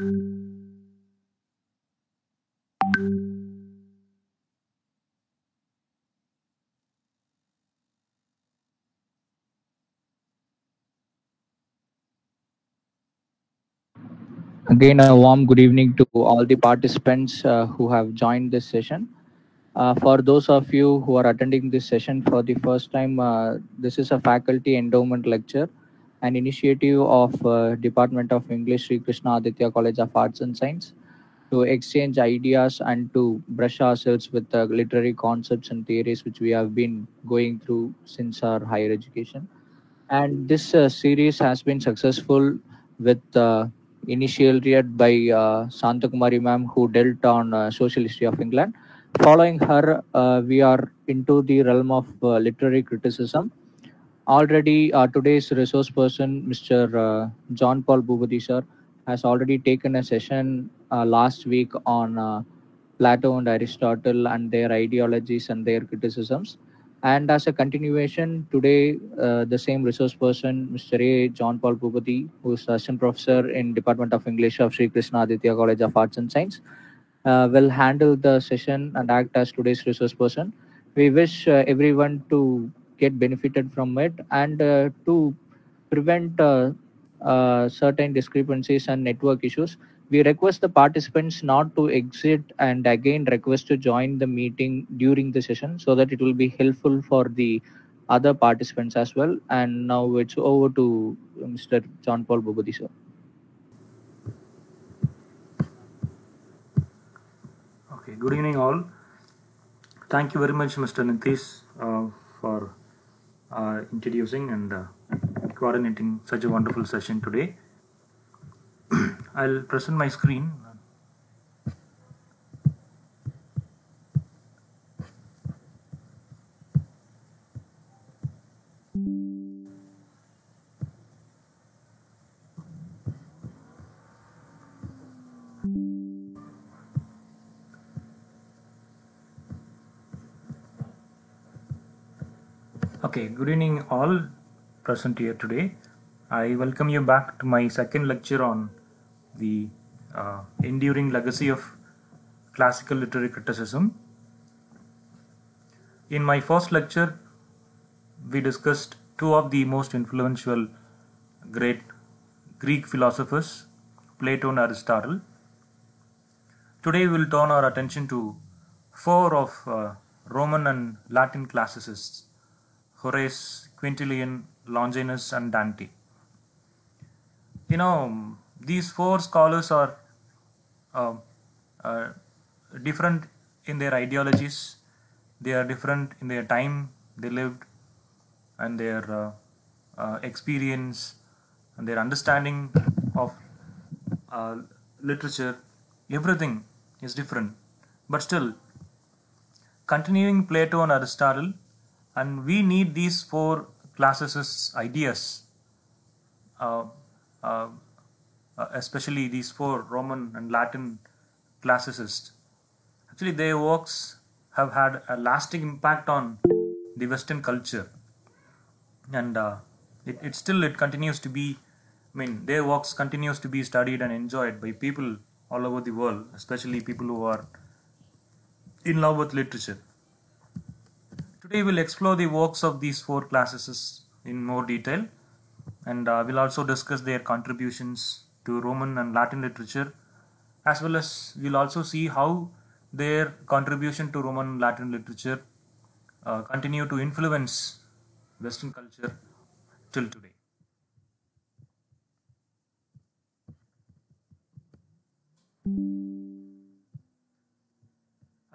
Again, a warm good evening to all the participants who have joined this session. For those of you who are attending this session for the first time, this is a faculty endowment lecture, an initiative of Department of English, Sri Krishna Aditya College of Arts and Science, to exchange ideas and to brush ourselves with the literary concepts and theories which we have been going through since our higher education. And this series has been successful with initiated by Santa Kumari ma'am, who dealt on social history of England. Following her, we are into the realm of literary criticism. Already, today's resource person, Mr. John Paul Bubadi sir, has already taken a session last week on Plato and Aristotle and their ideologies and their criticisms. And as a continuation, today the same resource person, Mr. A. John Paul Bubadi, who is assistant professor in Department of English of Sri Krishna Aditya College of Arts and Science, will handle the session and act as today's resource person. We wish everyone to get benefited from it and to prevent certain discrepancies and network issues. We request the participants not to exit and again request to join the meeting during the session so that it will be helpful for the other participants as well. And now it's over to Mr. John Paul Bobadi, sir. Okay, good evening all. Thank you very much, Mr. Nitish, for introducing and coordinating such a wonderful session today. I'll present my screen. Okay, good evening all present here today. I welcome you back to my second lecture on the enduring legacy of classical literary criticism. In my first lecture, we discussed two of the most influential great Greek philosophers, Plato and Aristotle. Today we will turn our attention to four of Roman and Latin classicists, Horace, Quintilian, Longinus, and Dante. These four scholars are uh, uh, different in their ideologies. They are different in their time they lived and their experience and their understanding of uh, literature. Everything is different, but still continuing Plato and Aristotle, and we need these four classicists' ideas, uh, uh, especially these four Roman and Latin classicists. Actually, their works have had a lasting impact on the Western culture, and it continues to be. I mean, their works continues to be studied and enjoyed by people all over the world, especially people who are in love with literature. Today we'll explore the works of these four classicists in more detail, and we'll also discuss their contributions to Roman and Latin literature, as well as we'll also see how their contribution to Roman and Latin literature continue to influence Western culture till today.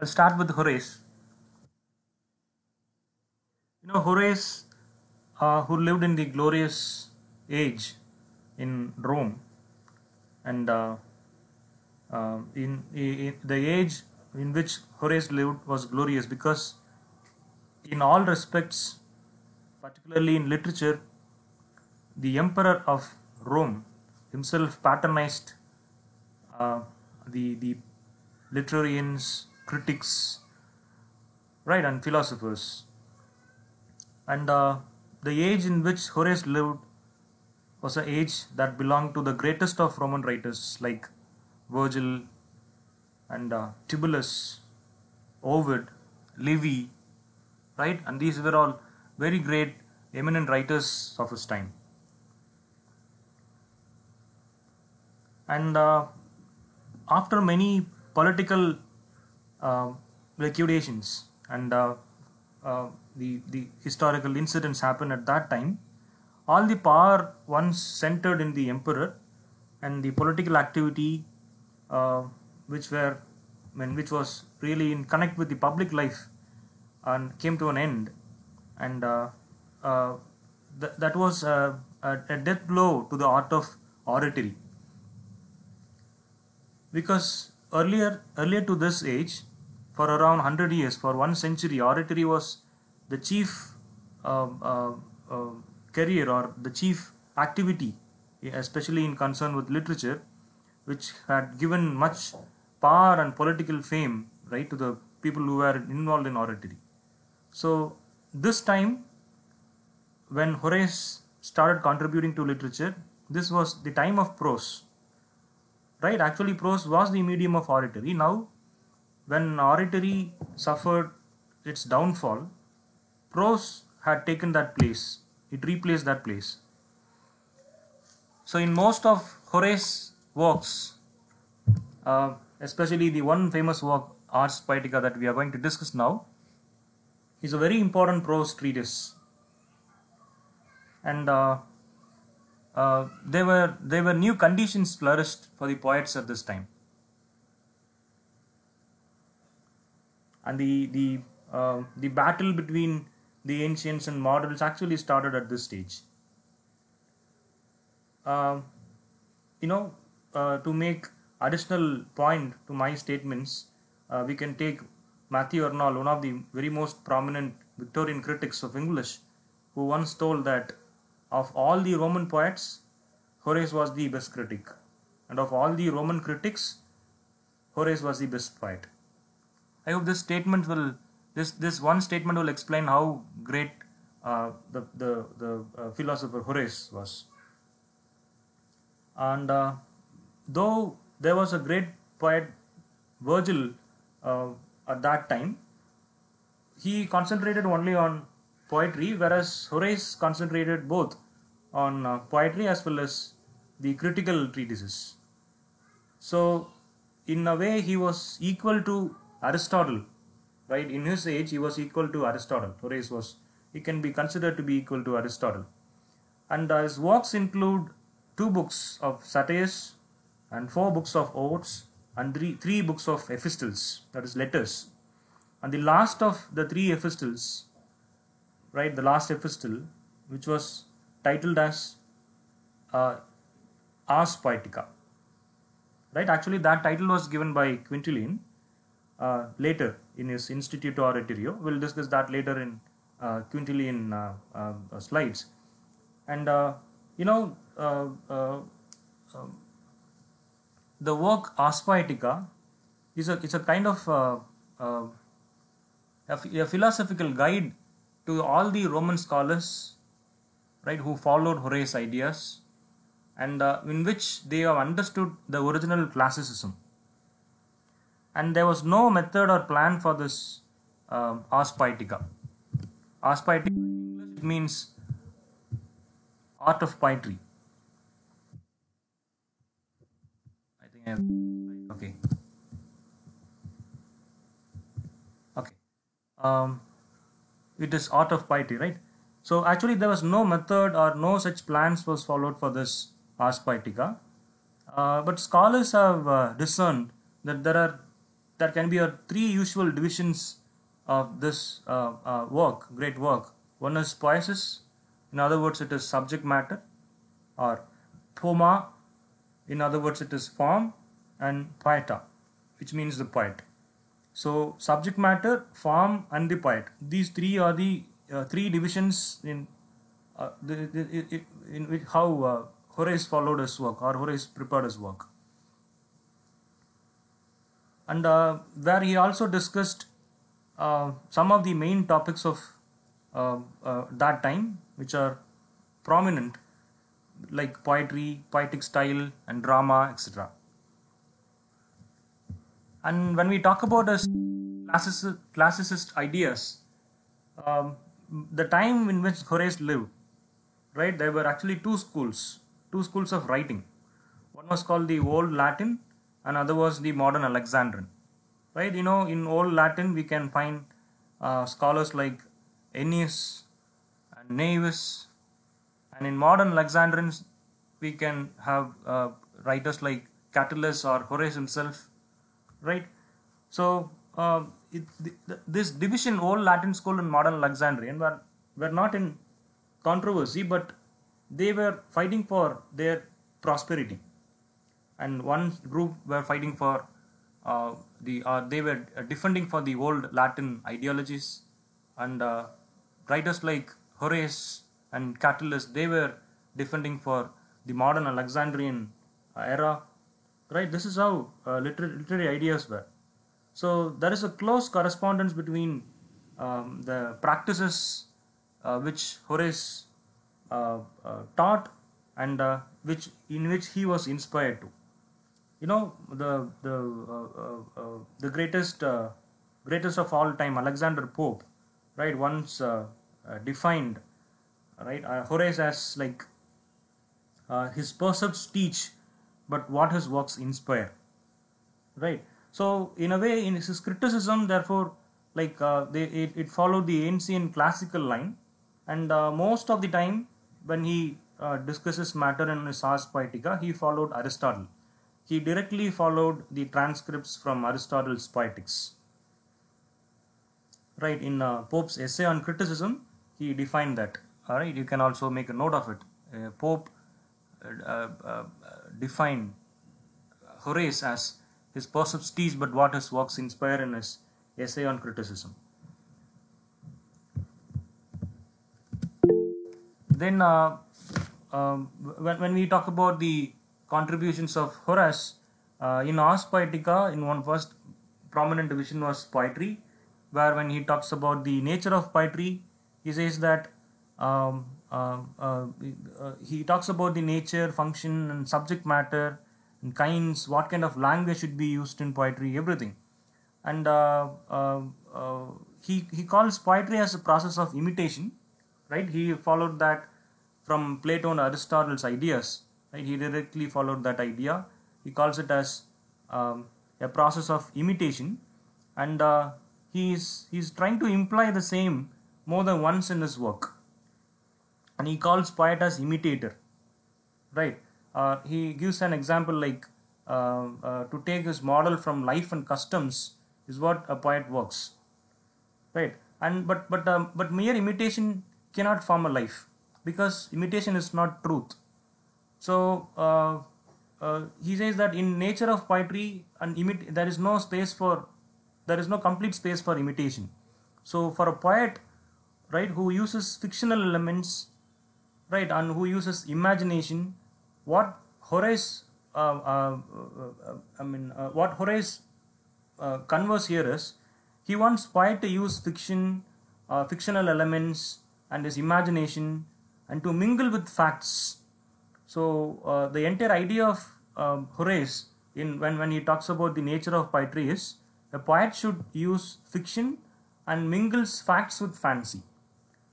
I'll start with Horace. Horace, who lived in the glorious age in Rome, and in the age in which Horace lived was glorious because, in all respects, particularly in literature, the emperor of Rome himself patronized uh, the literarians, critics, right, and philosophers. And the age in which Horace lived was an age that belonged to the greatest of Roman writers like Virgil, and Tibullus, Ovid, Livy, right? And these were all very great, eminent writers of his time. And after many political uh, liquidations and the historical incidents happened at that time, all the power once centered in the emperor, and the political activity uh, which were which was really in connect with the public life and came to an end, and uh, that was a death blow to the art of oratory, because earlier to this age, for around 100 years, for 1 century, oratory was the chief uh, uh, uh, career or the chief activity, especially in concern with literature, which had given much power and political fame, right, to the people who were involved in oratory. So this time, when Horace started contributing to literature, this was the time of prose, right? Actually, prose was the medium of oratory. Now, when oratory suffered its downfall, prose had taken that place. It replaced that place. So, in most of Horace's works, especially the one famous work, Ars Poetica, that we are going to discuss now, is a very important prose treatise. And there were new conditions flourished for the poets at this time. And the battle between the ancients and moderns actually started at this stage. Uh, to make additional point to my statements, we can take Matthew Arnold, one of the very most prominent Victorian critics of English, who once told that of all the Roman poets, Horace was the best critic, and of all the Roman critics, Horace was the best poet. I hope this one statement will explain how great the philosopher Horace was. And though there was a great poet Virgil at that time, he concentrated only on poetry, whereas Horace concentrated both on poetry as well as the critical treatises. So, in a way, he was equal to Aristotle, right? In his age, he was equal to Aristotle. Horace was, he can be considered to be equal to Aristotle. And his works include 2 books of satires and 4 books of odes and three books of epistles, that is letters. And the last of the 3 epistles, right, the last epistle, which was titled as Ars Poetica, right? Actually, that title was given by Quintilian later in his Instituto Oratorio. We'll discuss that later in Quintilian slides. And the work Ars Poetica is a kind of a philosophical guide to all the Roman scholars, right, who followed Horace's ideas, and in which they have understood the original classicism. And there was no method or plan for this Ars Poetica. Ars Poetica in English, it means art of poetry. I think I have, okay. Okay. It is art of poetry, right? So actually there was no method or no such plans was followed for this Ars Poetica. But scholars have discerned that there can be 3 usual divisions of this great work. One is poiesis, in other words it is subject matter, or poema, in other words it is form, and poeta, which means the poet. So subject matter, form, and the poet. These 3 are the 3 divisions in which how Horace followed his work, or Horace prepared his work. And where he also discussed some of the main topics of that time, which are prominent, like poetry, poetic style, and drama, etc. And when we talk about as classicist ideas, um, the time in which Horace lived, right, there were actually two schools of writing. One was called the Old Latin, and other was the Modern Alexandrian. Right, in Old Latin we can find scholars like Ennius and Naevius, and in Modern Alexandrians we can have writers like Catullus or Horace himself, right? So this division, Old Latin School and Modern Alexandrian, were not in controversy, but they were fighting for their prosperity. And one group were fighting for they were defending for the old Latin ideologies, and writers like Horace and Catullus, they were defending for the modern Alexandrian era. Right, this is how literary ideas were. So there is a close correspondence between the practices which Horace taught, and which he was inspired to. The greatest of all time, Alexander Pope, right, once defined, right, Horace as like his precepts teach, but what his works inspire, right? So in a way, in his criticism, therefore, like it followed the ancient classical line, and most of the time when he discusses matter in his Ars Poetica, he followed Aristotle. He directly followed the transcripts from Aristotle's Poetics. Right, in Pope's essay on criticism, he defined that. All right, you can also make a note of it. Pope defined Horace as his precepts teach, but what his works inspire, in his essay on criticism. Then, when we talk about the contributions of Horace in Ars Poetica, in one first prominent division was poetry, where when he talks about the nature of poetry, he says that he talks about the nature, function, and subject matter, and kinds, what kind of language should be used in poetry, everything. And he calls poetry as a process of imitation, right? He followed that from Plato and Aristotle's ideas, right? He directly followed that idea. He calls it as a process of imitation, and he's trying to imply the same more than once in his work. And he calls poet as imitator, right? He gives an example like to take his model from life and customs is what a poet works, right? And but mere imitation cannot form a life, because imitation is not truth. So he says that in nature of poetry, there is no space for, there is no complete space for imitation. So for a poet, right, who uses fictional elements, right, and who uses imagination, what Horace what Horace converse here is, he wants poet to use fictional elements and his imagination, and to mingle with facts. So the entire idea of Horace, when he talks about the nature of poetry, is a poet should use fiction and mingles facts with fancy,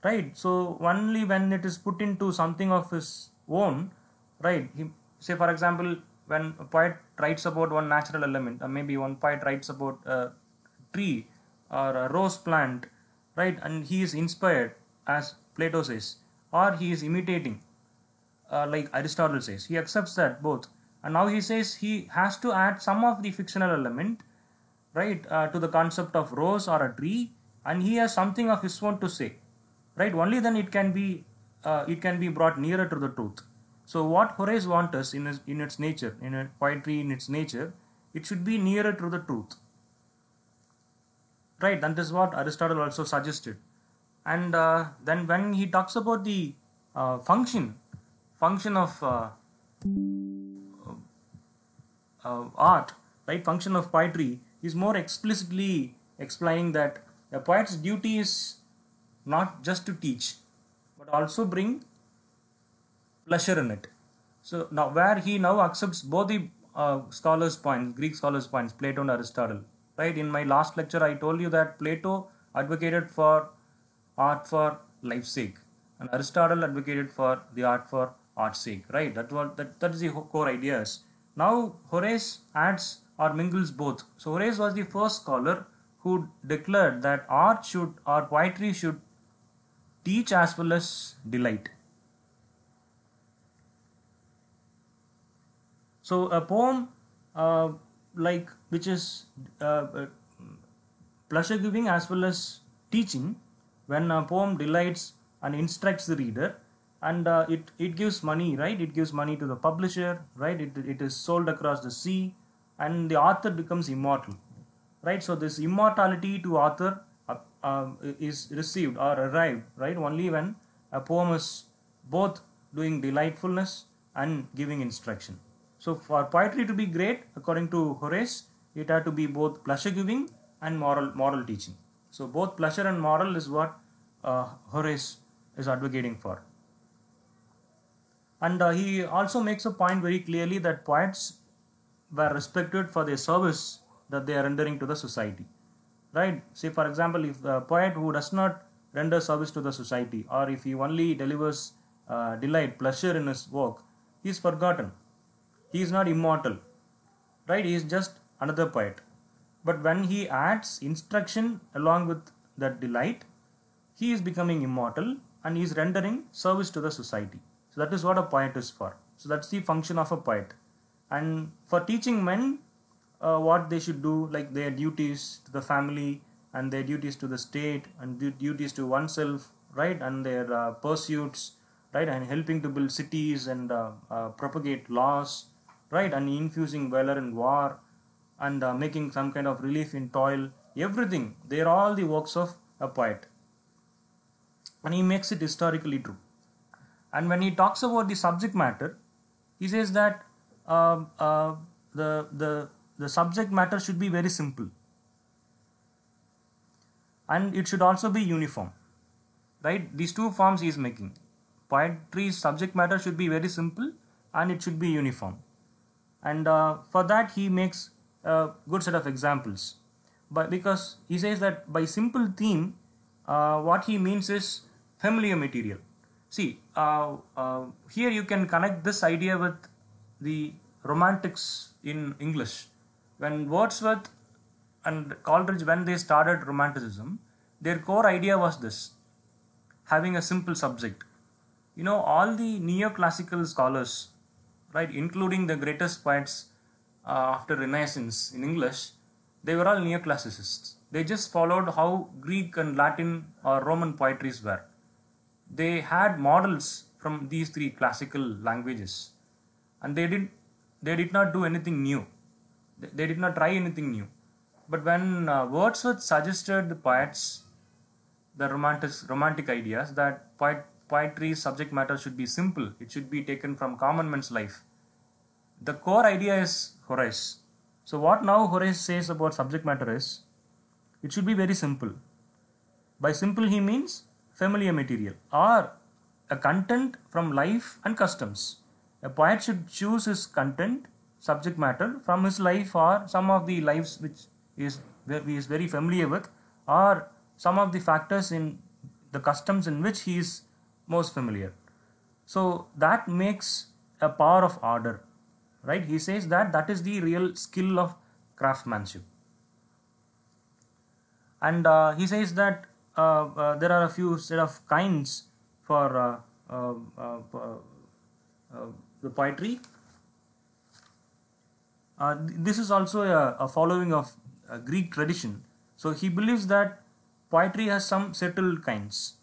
right? So only when it is put into something of his own, right? Say for example, when a poet writes about one natural element, or maybe one poet writes about a tree or a rose plant, right, and he is inspired, as Plato says, or he is imitating, like Aristotle says, he accepts that both. And now he says he has to add some of the fictional element, right, to the concept of rose or a tree, and he has something of his own to say, right? Only then it can be brought nearer to the truth. So what Horace wants us in its nature, in a poetry in its nature, it should be nearer to the truth, right? That is what Aristotle also suggested. And then when he talks about the function of art, right, function of poetry, is more explicitly explaining that a poet's duty is not just to teach, but also bring pleasure in it. So now, where he now accepts both the scholars' points, Greek scholars' points, Plato and Aristotle. Right? In my last lecture, I told you that Plato advocated for art for life's sake, and Aristotle advocated for the art for art's sake. Right? That is the core ideas. Now Horace adds or mingles both. So Horace was the first scholar who declared that art should or poetry should teach as well as delight. So a poem like which is pleasure giving as well as teaching, when a poem delights and instructs the reader, and it gives money, right? It gives money to the publisher, right? It is sold across the sea, and the author becomes immortal, right? So this immortality to author is received or arrived, right, only when a poem is both doing delightfulness and giving instruction. So for poetry to be great, according to Horace, it had to be both pleasure giving and moral teaching. So both pleasure and moral is what Horace is advocating for. And he also makes a point very clearly that poets were respected for their service that they are rendering to the society. Right? Say, for example, if a poet who does not render service to the society, or if he only delivers delight, pleasure in his work, he is forgotten. He is not immortal. Right? He is just another poet. But when he adds instruction along with that delight, he is becoming immortal and he is rendering service to the society. So that is what a poet is for. So that's the function of a poet. And for teaching men what they should do, like their duties to the family and their duties to the state and duties to oneself, right, and their pursuits, right, and helping to build cities and propagate laws, right, and infusing valor in war and making some kind of relief in toil, everything, they are all the works of a poet. And he makes it historically true. And when he talks about the subject matter, he says that the subject matter should be very simple, and it should also be uniform. Right? These two forms he is making. Poetry's subject matter should be very simple, and it should be uniform. And for that he makes a good set of examples. But because he says that by simple theme, what he means is familiar material. See, here you can connect this idea with the romantics in English. When Wordsworth and Coleridge, when they started Romanticism, their core idea was this: having a simple subject. You know, all the neoclassical scholars, right, including the greatest poets after Renaissance in English, they were all neoclassicists. They just followed how Greek and Latin or Roman poetries were. They had models from these three classical languages, and they did not do anything new. They did not try anything new. But when Wordsworth suggested the poets the romantic ideas that poetry's subject matter should be simple, it should be taken from common man's life, the core idea is Horace. So what now Horace says about subject matter is it should be very simple. By simple he means familiar material or a content from life and customs. A poet should choose his content, subject matter from his life or some of the lives which he is very familiar with, or some of the factors in the customs in which he is most familiar. So that makes a power of order, right? He says that that is the real skill of craftsmanship. And he says that there are a few set of kinds for the poetry. This is also a following of Greek tradition. So he believes that poetry has some settled kinds.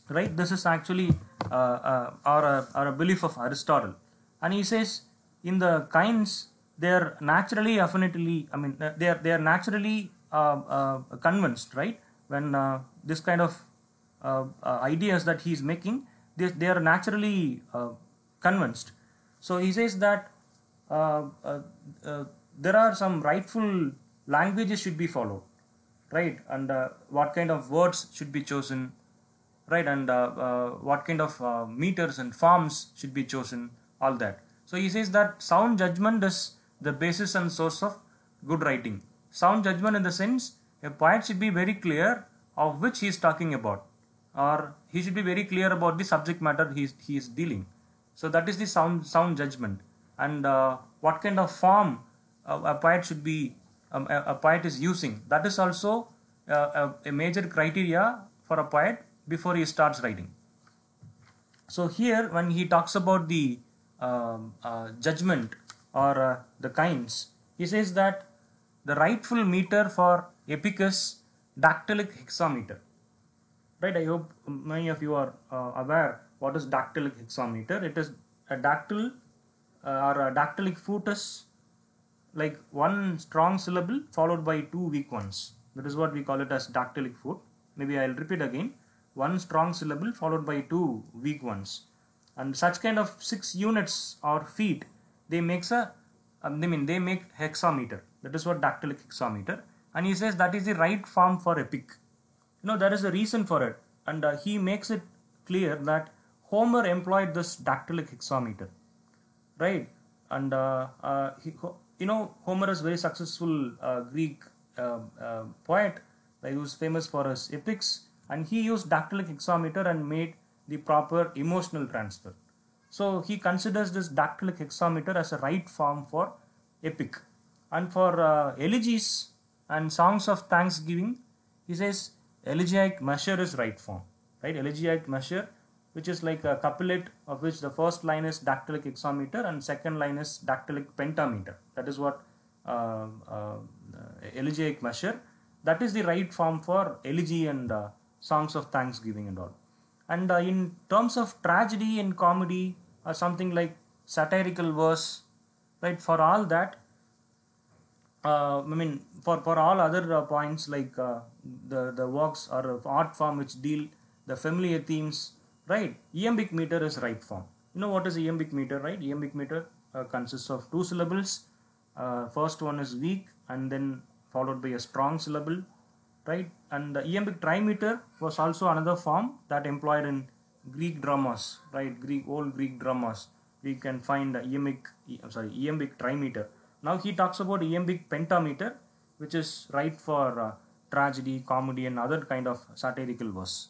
Right? This is actually a belief of Aristotle. And he says in the kinds, they are naturally affinitely, I mean, they are naturally convinced, right? When this kind of ideas that he is making, they are naturally convinced. So he says that there are some rightful languages should be followed, right? And what kind of words should be chosen, right? And what kind of meters and forms should be chosen, all that. So he says that sound judgment is the basis and source of good writing. Sound judgment in the sense a poet should be very clear of which he is talking about, or he should be very clear about the subject matter he is dealing. So that is the sound judgment, and what kind of form a poet should be a poet is using. That is also a major criteria for a poet before he starts writing. So here, when he talks about the judgment or the kinds, he says that the rightful meter for epic is dactylic hexameter. Right? I hope many of you are aware what is dactylic hexameter. It is a dactyl or a dactylic foot is like one strong syllable followed by two weak ones. That is what we call it as dactylic foot. Maybe I'll repeat again. One strong syllable followed by two weak ones. And such kind of 6 units or feet, they make they make hexameter. That is what dactylic hexameter. And he says that is the right form for epic. There is a reason for it. And he makes it clear that Homer employed this dactylic hexameter. Right? And Homer is very successful Greek poet who is famous for his epics, and he used dactylic hexameter and made the proper emotional transfer. So he considers this dactylic hexameter as a right form for epic. And for elegies and songs of thanksgiving, he says elegiac measure is right form. Right? Elegiac measure, which is like a couplet of which the first line is dactylic hexameter and second line is dactylic pentameter. That is what elegiac measure. That is the right form for elegy and songs of thanksgiving and all. And in terms of tragedy and comedy or something like satirical verse, right, for all that, for all other points like the works or art form which deal the familiar themes, right, iambic meter is right form. You know what is iambic meter, right? Iambic meter consists of 2 syllables. First one is weak and then followed by a strong syllable, right? And the iambic trimeter was also another form that employed in Greek dramas, right? Old Greek dramas. We can find the iambic trimeter. Now he talks about iambic pentameter, which is right for tragedy, comedy, and other kind of satirical verse.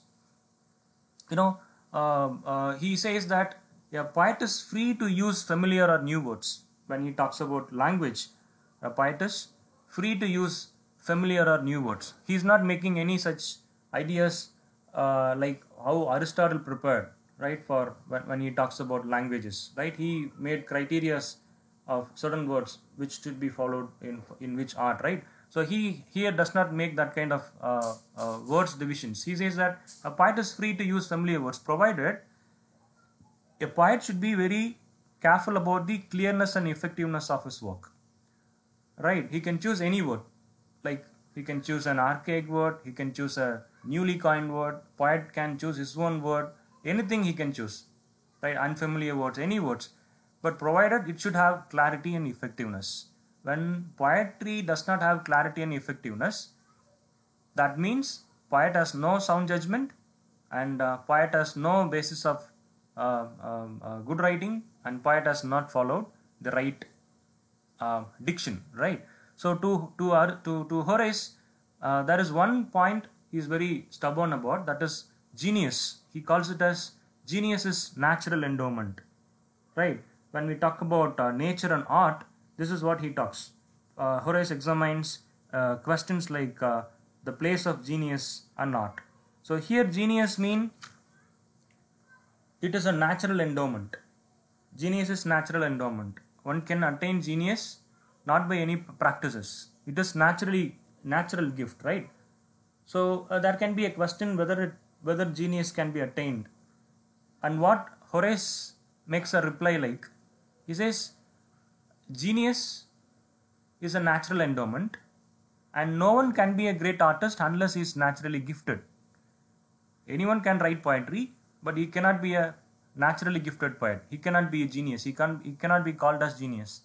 He says that a poet is free to use familiar or new words. When he talks about language, a poet is free to use familiar or new words. He is not making any such ideas like how Aristotle prepared, right, for when he talks about languages, right? He made criteria of certain words which should be followed in which art, right? So he here does not make that kind of words divisions. He says that a poet is free to use familiar words, provided a poet should be very careful about the clearness and effectiveness of his work. Right? He can choose any word. Like he can choose an archaic word, he can choose a newly coined word, poet can choose his own word, anything he can choose. Right? Unfamiliar words, any words. But provided it should have clarity and effectiveness. When poetry does not have clarity and effectiveness, that means poet has no sound judgment and poet has no basis of good writing, and poet has not followed the right diction, right? So to Horace, there is one point he is very stubborn about, that is genius. He calls it as genius is natural endowment, right? When we talk about nature and art, this is what he talks. Horace examines questions like the place of genius and art. So here genius mean it is a natural endowment. Genius is natural endowment. One can attain genius not by any practices. It is natural gift, right? So there can be a question whether genius can be attained. And what Horace makes a reply like, he says, genius is a natural endowment and no one can be a great artist unless he is naturally gifted. Anyone can write poetry, but he cannot be a naturally gifted poet. He cannot be a genius. He cannot be called as genius.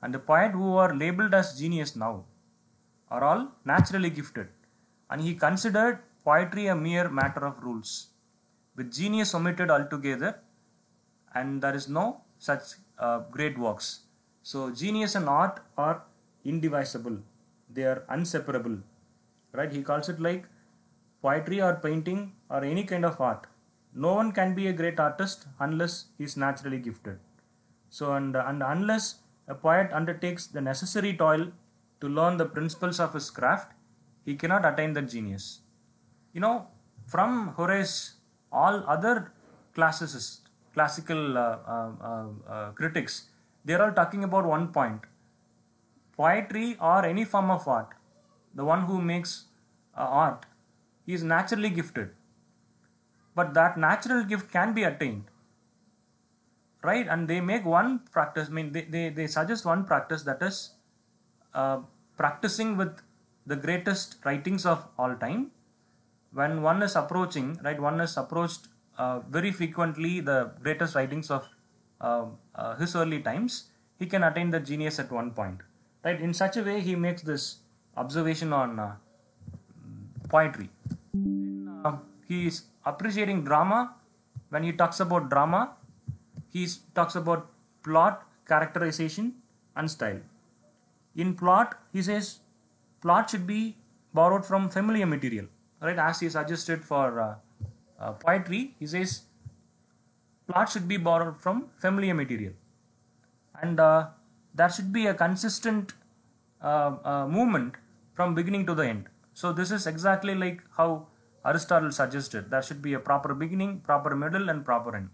And the poet who are labeled as genius now are all naturally gifted. And he considered poetry a mere matter of rules, with genius omitted altogether, and there is no such great works. So genius and art are indivisible. They are inseparable. Right? He calls it like poetry or painting or any kind of art. No one can be a great artist unless he is naturally gifted. So and unless a poet undertakes the necessary toil to learn the principles of his craft, he cannot attain that genius. You know, from Horace, all other classical critics, they are all talking about one point: poetry or any form of art. The one who makes art, he is naturally gifted, but that natural gift can be attained, right? And they make one practice. I mean, they suggest one practice, that is uh, practicing with the greatest writings of all time. When one is approaching, right, one is approached very frequently the greatest writings of his early times, he can attain the genius at one point, right? In such a way, he makes this observation on poetry. He is appreciating drama. When he talks about drama, he talks about plot, characterization, and style. In plot, he says plot should be borrowed from familiar material, right? As he suggested for poetry, he says plot should be borrowed from familiar material, and there should be a consistent movement from beginning to the end. So this is exactly like how Aristotle suggested. There should be a proper beginning, proper middle, and proper end.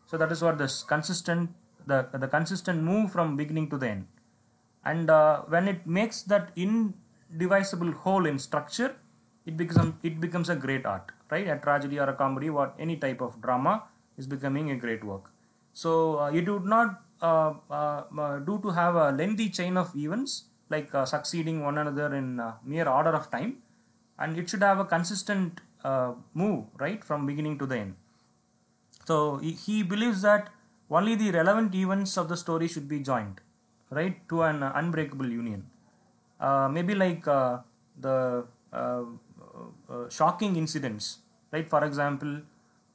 So that is what this consistent, the consistent move from beginning to the end. And when it makes that indivisible whole in structure, it becomes a great art, right? A tragedy or a comedy, what any type of drama is becoming a great work. So it would not do to have a lengthy chain of events like succeeding one another in mere order of time, and it should have a consistent move, right, from beginning to the end. So he believes that only the relevant events of the story should be joined, right, to an unbreakable union. Maybe like the shocking incidents, right? For example,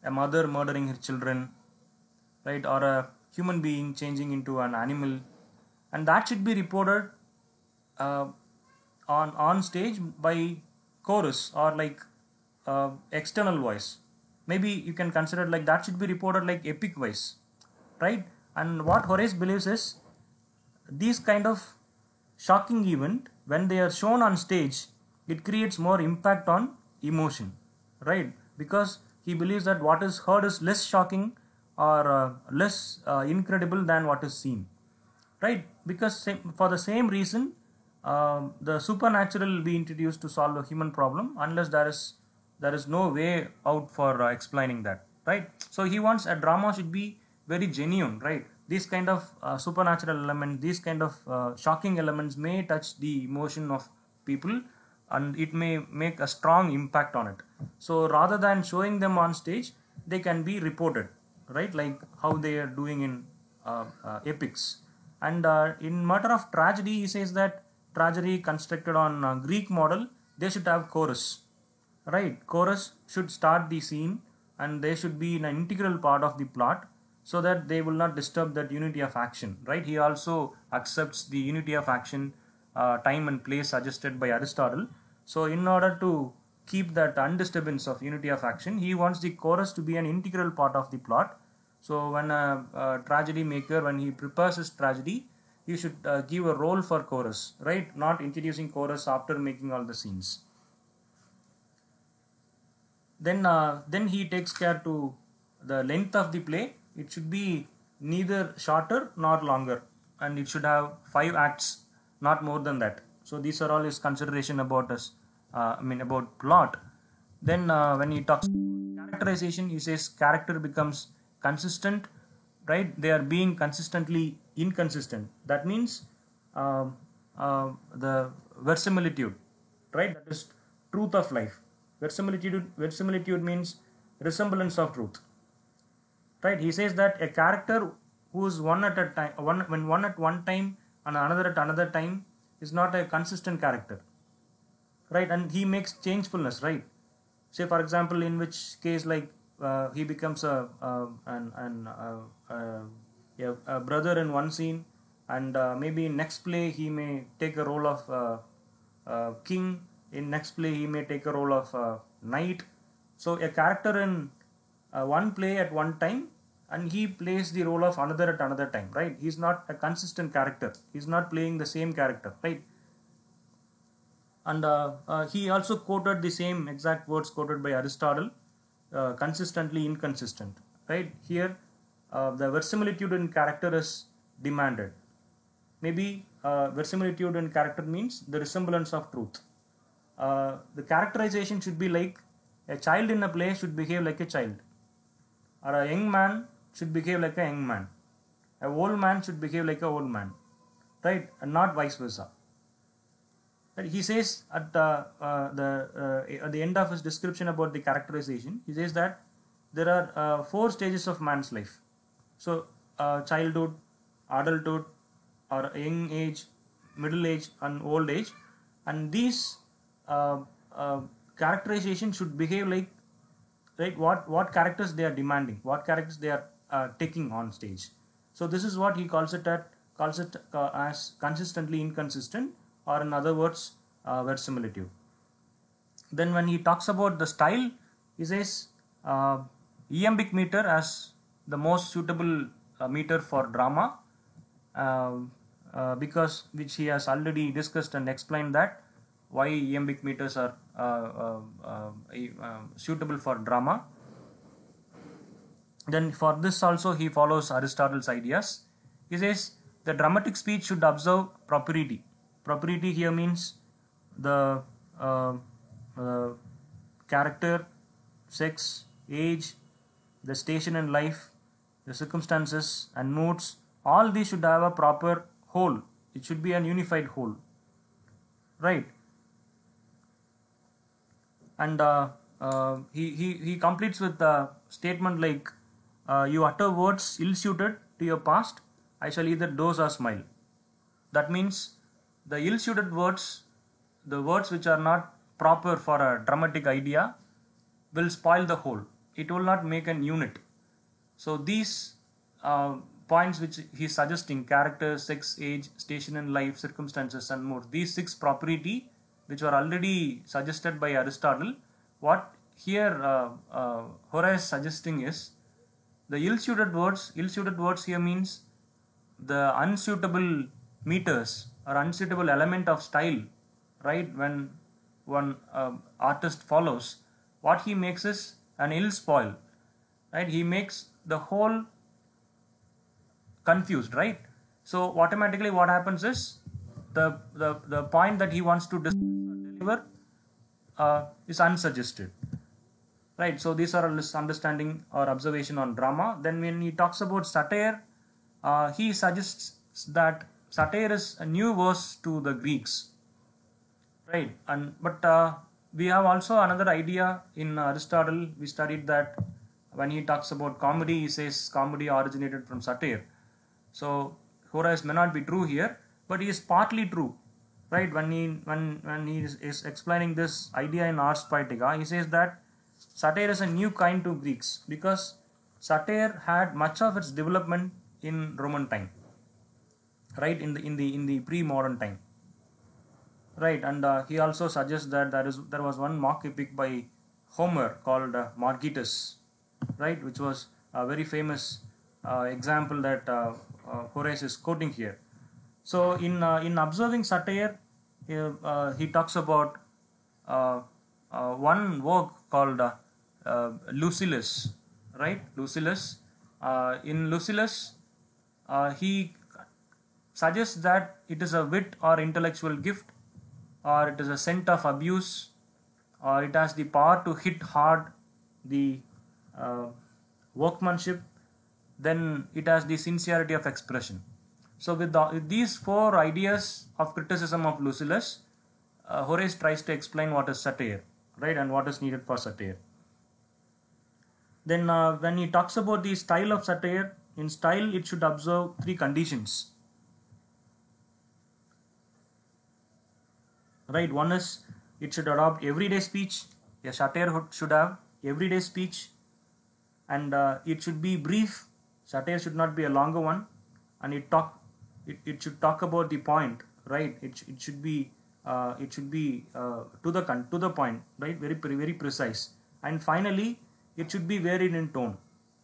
a mother murdering her children, right, or a human being changing into an animal, and that should be reported uh, on stage by chorus or like external voice. Maybe you can consider like that should be reported like epic voice, right? And what Horace believes is these kind of shocking event, when they are shown on stage, it creates more impact on emotion, right? Because he believes that what is heard is less shocking or less incredible than what is seen, right? Because for the same reason, the supernatural will be introduced to solve a human problem unless there is no way out for explaining that, right? So he wants a drama should be very genuine, right? These kind of supernatural elements, these kind of shocking elements may touch the emotion of people, and it may make a strong impact on it. So rather than showing them on stage, they can be reported, right? Like how they are doing in epics. And in matter of tragedy, he says that tragedy constructed on Greek model, they should have chorus, right? Chorus should start the scene, and they should be an integral part of the plot, so that they will not disturb that unity of action, right? He also accepts the unity of action, time and place suggested by Aristotle. So in order to keep that undisturbance of unity of action, he wants the chorus to be an integral part of the plot. So when a tragedy maker, when he prepares his tragedy, he should give a role for chorus, right? Not introducing chorus after making all the scenes. Then he takes care to the length of the play. It should be neither shorter nor longer, and it should have 5 acts, not more than that. So these are all his consideration about us. About plot. Then when he talks characterization, he says character becomes consistent, right? They are being consistently inconsistent. That means the verisimilitude, right? That is truth of life. Verisimilitude means resemblance of truth, right? He says that a character who is one at a time, one at one time and another at another time, is not a consistent character, right? And he makes changefulness, right? Say for example, in which case like he becomes a a brother in one scene, and maybe in next play he may take a role of king. In next play he may take a role of knight. So a character in one play at one time, and he plays the role of another at another time, right? He's not a consistent character. He's not playing the same character, right? And he also quoted the same exact words quoted by Aristotle, consistently inconsistent, right? Here the verisimilitude in character is demanded. Maybe verisimilitude in character means the resemblance of truth. The characterization should be like a child in a play should behave like a child, or a young man should behave like a young man. A old man should behave like a old man, right? And not vice versa. He says at the end of his description about the characterization, he says that there are 4 stages of man's life. So childhood, adulthood, or young age, middle age, and old age, and these characterization should behave like, right, what characters they are demanding, what characters they are taking on stage. So this is what he calls it as consistently inconsistent, or in other words, verisimilitude. Then when he talks about the style, he says iambic meter as the most suitable meter for drama, because which he has already discussed and explained that why iambic meters are suitable for drama. Then for this also he follows Aristotle's ideas. He says the dramatic speech should observe propriety. Propriety here means the character, sex, age, the station in life, the circumstances and moods, all these should have a proper whole. It should be an unified whole, right? And he completes with a statement like, you utter words ill-suited to your past, I shall either doze or smile. That means the ill-suited words, the words which are not proper for a dramatic idea, will spoil the whole. It will not make an unit. So these points which he is suggesting, character, sex, age, station in life, circumstances and more, these 6 propriety which were already suggested by Aristotle, what here Horace suggesting is the ill-suited words here means the unsuitable meters or unsuitable element of style, right? When one artist follows, what he makes is an ill spoil, right? He makes the whole confused, right? So automatically what happens is the point that he wants to deliver is unsuggested, right? So these are his understanding or observation on drama. Then when he talks about satire, he suggests that satire is a new verse to the Greeks, right? But we have also another idea in Aristotle. We studied that when he talks about comedy, he says comedy originated from satire. So Horace may not be true here, but he is partly true, right? When he is explaining this idea in Ars Poetica, he says that satire is a new kind to Greeks because satire had much of its development in Roman time, right? In the pre-modern time, right? And he also suggests that there was one mock epic by Homer called Margitus, right, which was a very famous example that Horace is quoting here. So in observing satire, he talks about one work called Lucilius, right? Lucilius. In Lucilius, he suggests that it is a wit or intellectual gift, or it is a scent of abuse, or it has the power to hit hard the workmanship, then it has the sincerity of expression. So with these 4 ideas of criticism of Lucilius, Horace tries to explain what is satire, right, and what is needed for satire. Then when he talks about the style of satire, in style it should observe 3 conditions, right? One is it should adopt everyday speech. A satire should have everyday speech, and it should be brief, Satire should not be a longer one, and it should talk about the point, right? It should be to the point, right? Very precise. And finally, it should be varied in tone,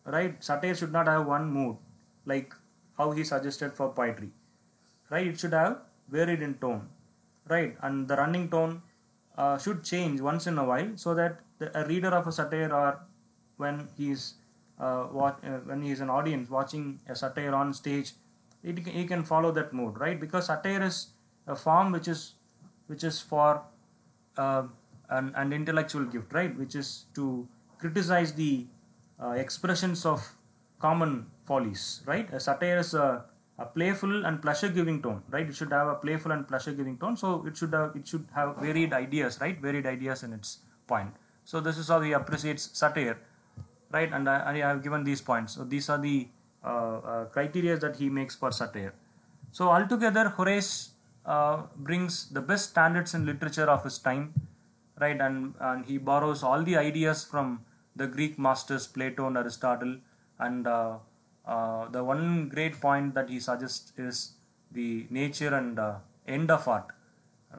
right? Satire should not have one mood, like how he suggested for poetry, right? It should have varied in tone, right? And the running tone should change once in a while, so that a reader of a satire, or when when he is an audience watching a satire on stage, he can follow that mood, right? Because satire is a form which is for uh, an intellectual gift, right? Which is to criticize the expressions of common follies, right? A satire is a playful and pleasure-giving tone, right? It should have a playful and pleasure-giving tone, so it should have varied ideas, right? Varied ideas in its point. So this is how he appreciates satire, right? And I have given these points. So these are the criteria that he makes for satire. So altogether, Horace brings the best standards in literature of his time, right? And he borrows all the ideas from the Greek masters Plato and Aristotle. And the one great point that he suggests is the nature and end of art,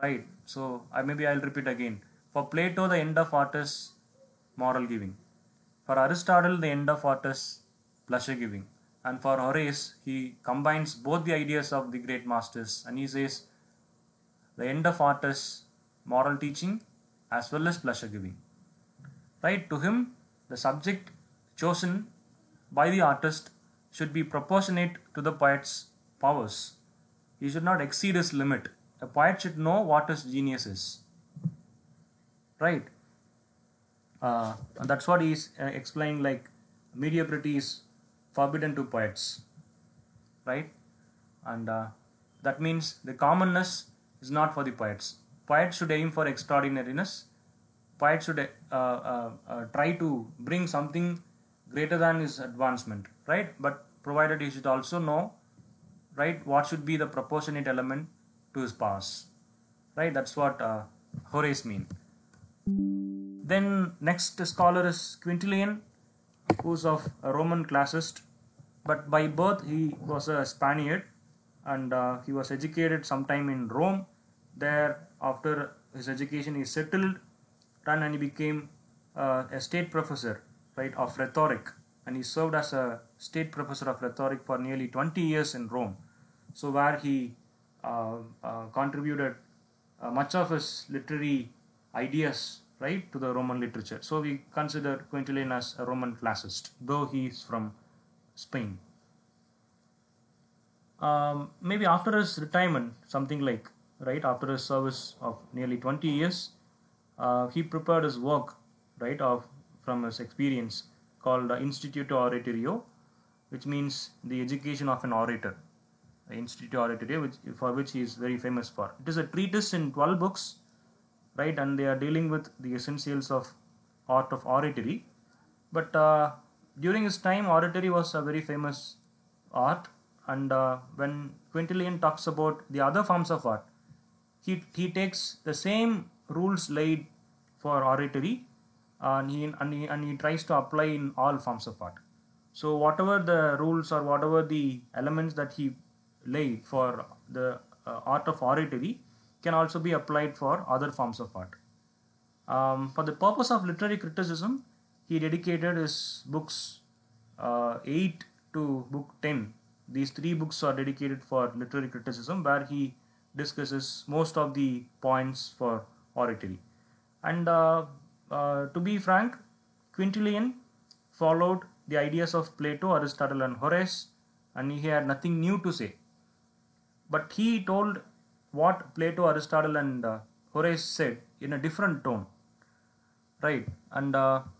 right? So maybe I'll repeat again. For Plato, the end of art is moral giving. For Aristotle, the end of art is pleasure giving. And for Horace, he combines both the ideas of the great masters, and he says the end of art is moral teaching as well as pleasure giving. Right? To him, the subject chosen by the artist should be proportionate to the poet's powers. He should not exceed his limit. A poet should know what his genius is. Right? And that's what he's explaining, like mediocrity is forbidden to poets, right? And that means the commonness is not for the poets. Poets should aim for extraordinariness. Poets should try to bring something greater than his advancement, right? But provided he should also know, right, what should be the proportionate element to his powers, right? That's what Horace mean. Then next scholar is Quintilian, who's of a Roman classist, but by birth he was a Spaniard, and he was educated sometime in Rome. There, after his education, he settled, and he became a state professor, right, of rhetoric, and he served as a state professor of rhetoric for nearly 20 years in Rome. So where he contributed much of his literary ideas, right, to the Roman literature. So we consider Quintilian as a Roman classist, though he is from Spain. Maybe after his retirement, something like, right, after his service of nearly 20 years, he prepared his work, right, from his experience, called Instituto Oratorio, which means the education of an orator. Instituto Oratorio, for which he is very famous for. It is a treatise in 12 books, right, and they are dealing with the essentials of art of oratory. But during his time, oratory was a very famous art, and when Quintilian talks about the other forms of art, he takes the same rules laid for oratory, and he tries to apply in all forms of art. So whatever the rules or whatever the elements that he laid for the art of oratory can also be applied for other forms of art. For the purpose of literary criticism, he dedicated his books 8 to book 10. These 3 books are dedicated for literary criticism, where he discusses most of the points for oratory. And to be frank, Quintilian followed the ideas of Plato, Aristotle, and Horace, and he had nothing new to say. But he told what Plato, Aristotle, and Horace said in a different tone, right? And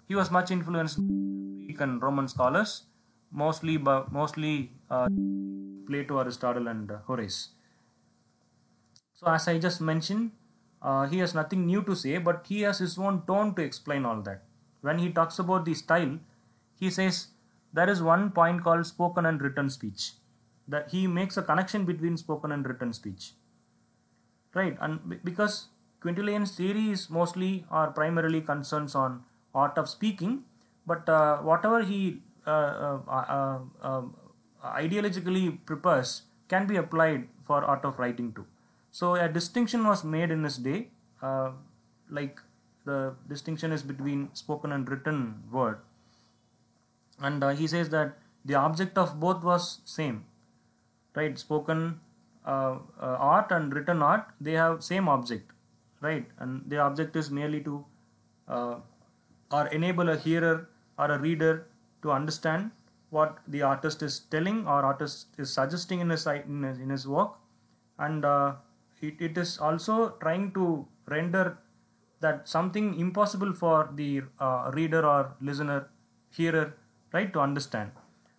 he was much influenced by Greek and Roman scholars, mostly Plato, Aristotle, and Horace. So as I just mentioned, he has nothing new to say, but he has his own tone to explain all that. When he talks about the style, he says there is one point called spoken and written speech. That he makes a connection between spoken and written speech, right? And because Quintilian's theory is mostly or primarily concerns on art of speaking, but whatever he ideologically prepares can be applied for art of writing too. So a distinction was made in his day, like the distinction is between spoken and written word, and he says that the object of both was same, right? Spoken art and written art, they have same object, right? And the object is merely to uh, or enable a hearer or a reader to understand what the artist is telling or artist is suggesting in his work, and it is also trying to render that something impossible for the reader or listener, hearer, right, to understand.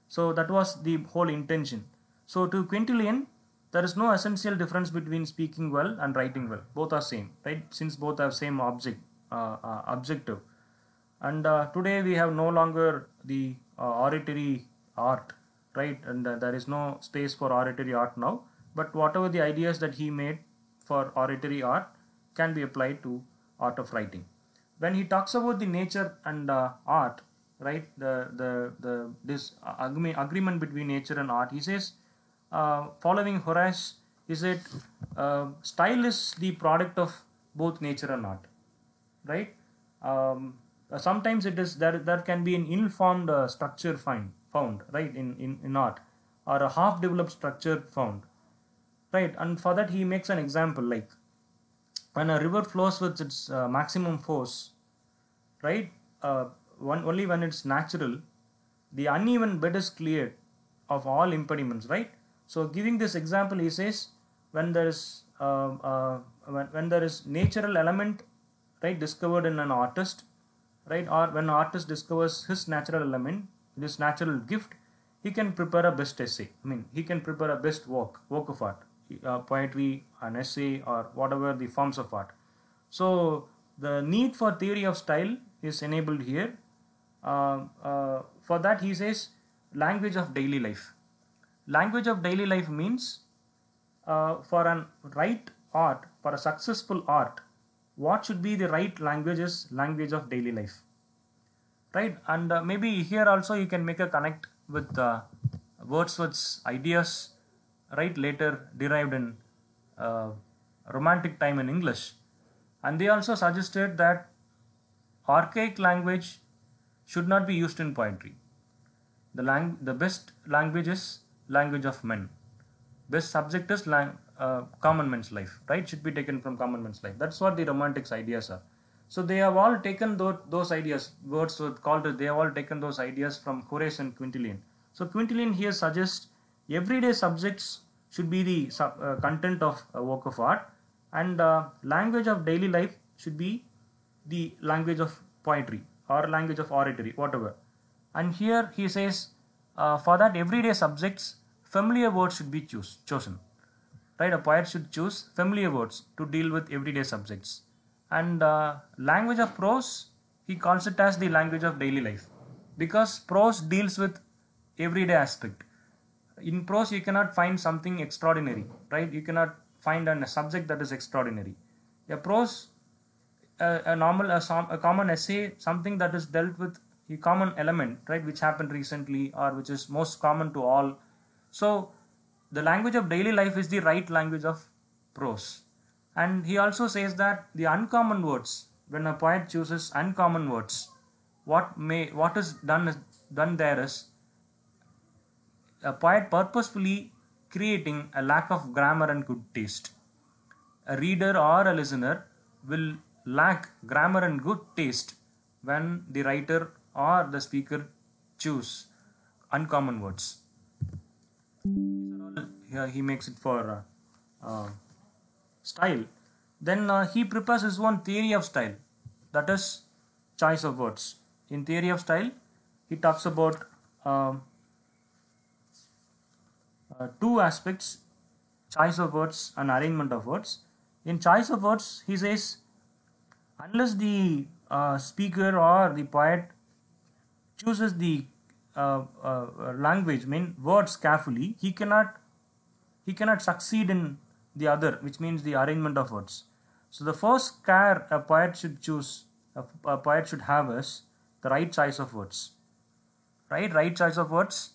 So that was the whole intention. So to Quintilian, there is no essential difference between speaking well and writing well. Both are same, right? Since both have same objective. And today we have no longer the oratory art, right? And there is no space for oratory art now. But whatever the ideas that he made for oratory art can be applied to art of writing. When he talks about the nature and art, right? The this agreement between nature and art, he says, following Horace, he said, style is the product of both nature and art, right? Sometimes it is there can be an ill-formed structure found, right, in art, or a half-developed structure found, right? And for that he makes an example, like when a river flows with its maximum force, right? Only when it's natural, the uneven bed is cleared of all impediments, right? So giving this example, he says, when there is when there is natural element, right, discovered in an artist, right, or when an artist discovers his natural element, this natural gift, he can prepare a best essay. I mean, he can prepare a best work of art, poetry, an essay, or whatever the forms of art. So the need for theory of style is enabled here. For that, he says, language of daily life. Language of daily life means, for an right art, for a successful art, what should be the right language is language of daily life, right? And maybe here also you can make a connect with Wordsworth's ideas, right, later derived in uh, romantic time in English. And they also suggested that archaic language should not be used in poetry. The best language is language of men. Best subject is common man's life, right? Should be taken from common man's life. That's what the romantics ideas are. So they have all taken those ideas. Wordsworth called it. They have all taken those ideas from Horace and Quintilian. So Quintilian here suggests everyday subjects should be the content of a work of art, and language of daily life should be the language of poetry or language of oratory, whatever. And here he says, for that everyday subjects, familiar words should be chosen. Right? A poet should choose familiar words to deal with everyday subjects. And language of prose, he calls it as the language of daily life, because prose deals with everyday aspect. In prose, you cannot find something extraordinary, right? You cannot find a subject that is extraordinary. A prose, a common essay, something that is dealt with a common element, right, which happened recently or which is most common to all. So the language of daily life is the right language of prose. And he also says that the uncommon words, when a poet chooses uncommon words, what is done there is a poet purposefully creating a lack of grammar and good taste. A reader or a listener will lack grammar and good taste when the writer or the speaker choose uncommon words. These are all here he makes it for style. Then he prepares his own theory of style, that is choice of words. In theory of style, he talks about two aspects: choice of words and arrangement of words. In choice of words, he says, unless the speaker or the poet chooses the language, mean words carefully, he cannot succeed in the other, which means the arrangement of words. So the first care a poet should choose, a poet should have, is the right choice of words. right? Right choice of words,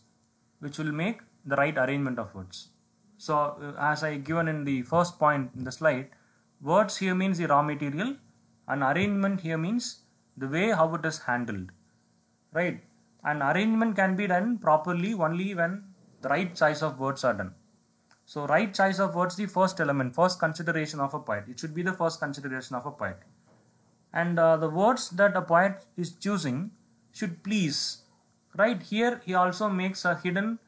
which will make the right arrangement of words. So as I given in the first point in the slide, words here means the raw material, and arrangement here means the way how it is handled, right? And arrangement can be done properly only when the right choice of words are done. So right choice of words, the first element, first consideration of a poet. It should be the first consideration of a poet. And the words that a poet is choosing should please, right? Here he also makes a hidden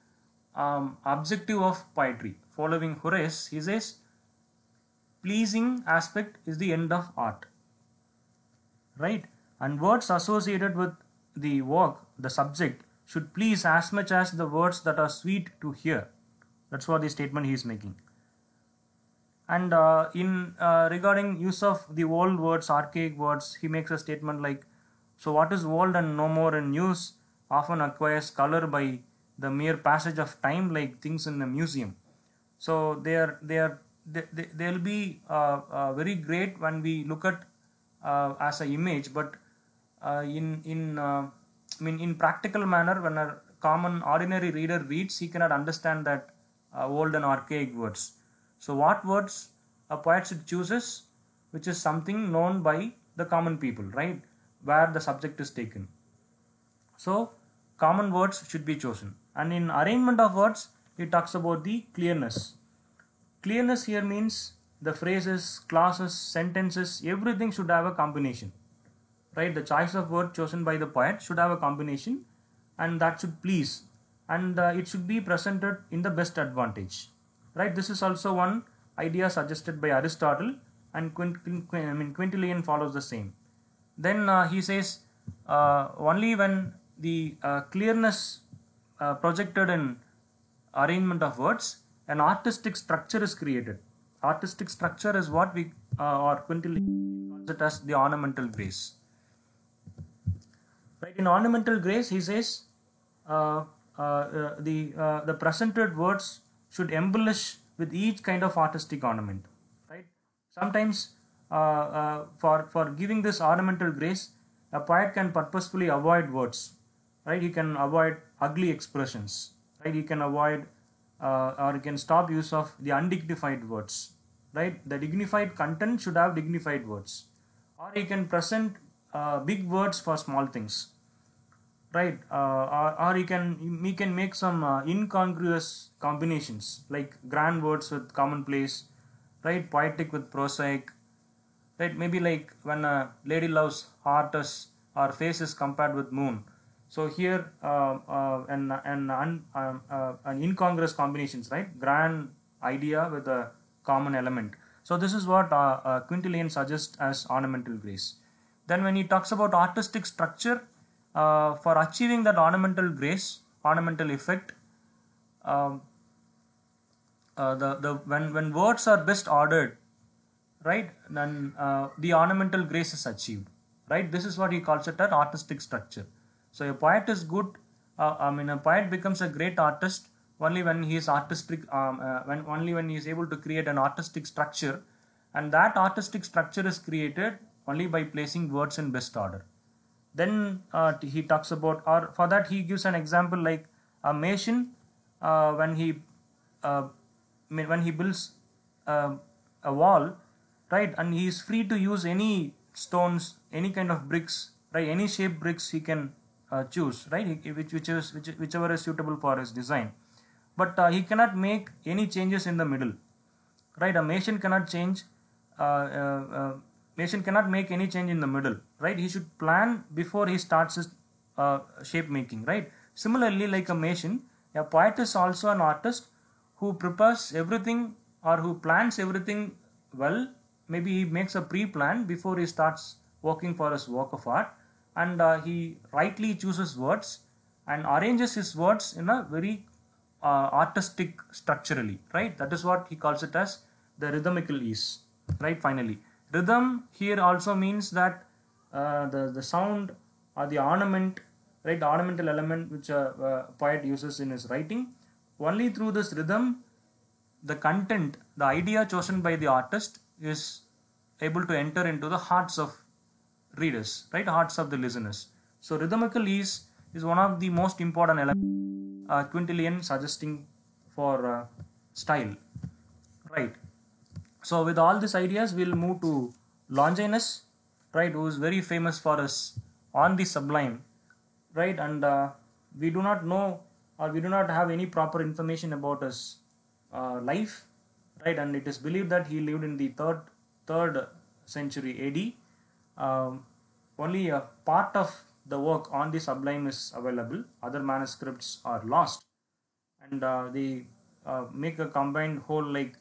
objective of poetry. Following Horace, he says, pleasing aspect is the end of art, right? And words associated with the work, the subject, should please as much as the words that are sweet to hear. That's what the statement he is making. And in regarding use of the old words, archaic words, he makes a statement like, so what is old and no more in use often acquires color by the mere passage of time, like things in a museum. So they'll be very great when we look at as an image, but in practical manner, when a common ordinary reader reads, he cannot understand that old and archaic words. So what words a poet should choose is, which is something known by the common people, right? Where the subject is taken. So common words should be chosen. And in arrangement of words, it talks about the clearness. Clearness here means the phrases, clauses, sentences, everything should have a combination, right? The choice of word chosen by the poet should have a combination, and that should please, and it should be presented in the best advantage, right? This is also one idea suggested by Aristotle, and Quintilian follows the same. Then he says only when the clearness projected in arrangement of words, an artistic structure is created. Artistic structure is what we or Quintilian calls it as the ornamental grace. Right, in ornamental grace, he says the presented words should embellish with each kind of artistic ornament. Right. Sometimes for giving this ornamental grace, a poet can purposefully avoid words. Right. He can avoid ugly expressions. Right. He can avoid or he can stop use of the undignified words. Right. The dignified content should have dignified words, or he can present big words for small things, right? Or he can make some incongruous combinations, like grand words with commonplace, right? Poetic with prosaic, right? Maybe like when a lady loves hearts or face is compared with moon. So here an incongruous combinations, right? Grand idea with a common element. So this is what Quintilian suggests as ornamental grace. Then when he talks about artistic structure, for achieving that ornamental grace, ornamental effect, when words are best ordered, right, then the ornamental grace is achieved, right? This is what he calls it an artistic structure. So a poet is good. A poet becomes a great artist only when he is artistic. When he is able to create an artistic structure, and that artistic structure is created only by placing words in best order. Then he talks about, or for that he gives an example like a mason when he builds a wall, right, and he is free to use any stones, any kind of bricks, right, any shape bricks he can choose, right, whichever is suitable for his design. But he cannot make any changes in the middle, right? A mason cannot change. Mason cannot make any change in the middle, right? He should plan before he starts his shape making, right? Similarly, like a mason, a poet is also an artist who prepares everything or who plans everything well. Maybe he makes a pre-plan before he starts working for his work of art, and he rightly chooses words and arranges his words in a very artistic structurally, right? That is what he calls it as the rhythmical ease, right? Finally, rhythm here also means that the sound or the ornament, right? The ornamental element which a poet uses in his writing. Only through this rhythm, the content, the idea chosen by the artist is able to enter into the hearts of readers, right? Hearts of the listeners. So rhythmical ease is one of the most important elements Quintilian suggesting for style, right? So with all these ideas, we'll move to Longinus, right, who is very famous for us on the sublime, right? And we do not know, or we do not have any proper information about his life, right? And it is believed that he lived in the third century AD. Only a part of the work on the sublime is available. Other manuscripts are lost, and they make a combined whole, like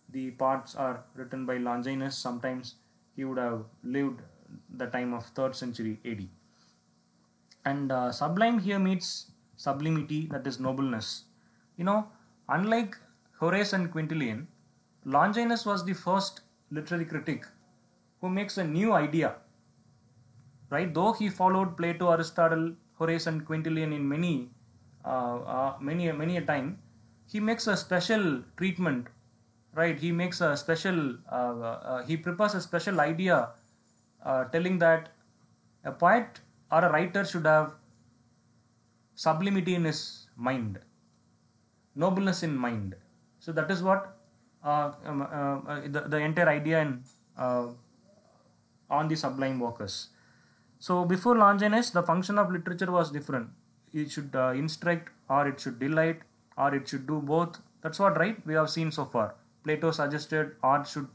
the parts are written by Longinus. Sometimes he would have lived the time of 3rd century AD. And sublime here means sublimity, that is nobleness. Unlike Horace and Quintilian, Longinus was the first literary critic who makes a new idea, right? Though he followed Plato, Aristotle, Horace, and Quintilian in many a time, he makes a special treatment, right? He makes a special, he prepares a special idea, telling that a poet or a writer should have sublimity in his mind, nobleness in mind. So that is what the entire idea on the sublime workers. So before Longinus, the function of literature was different. It should instruct, or it should delight, or it should do both. That's what, right, we have seen so far. Plato suggested art should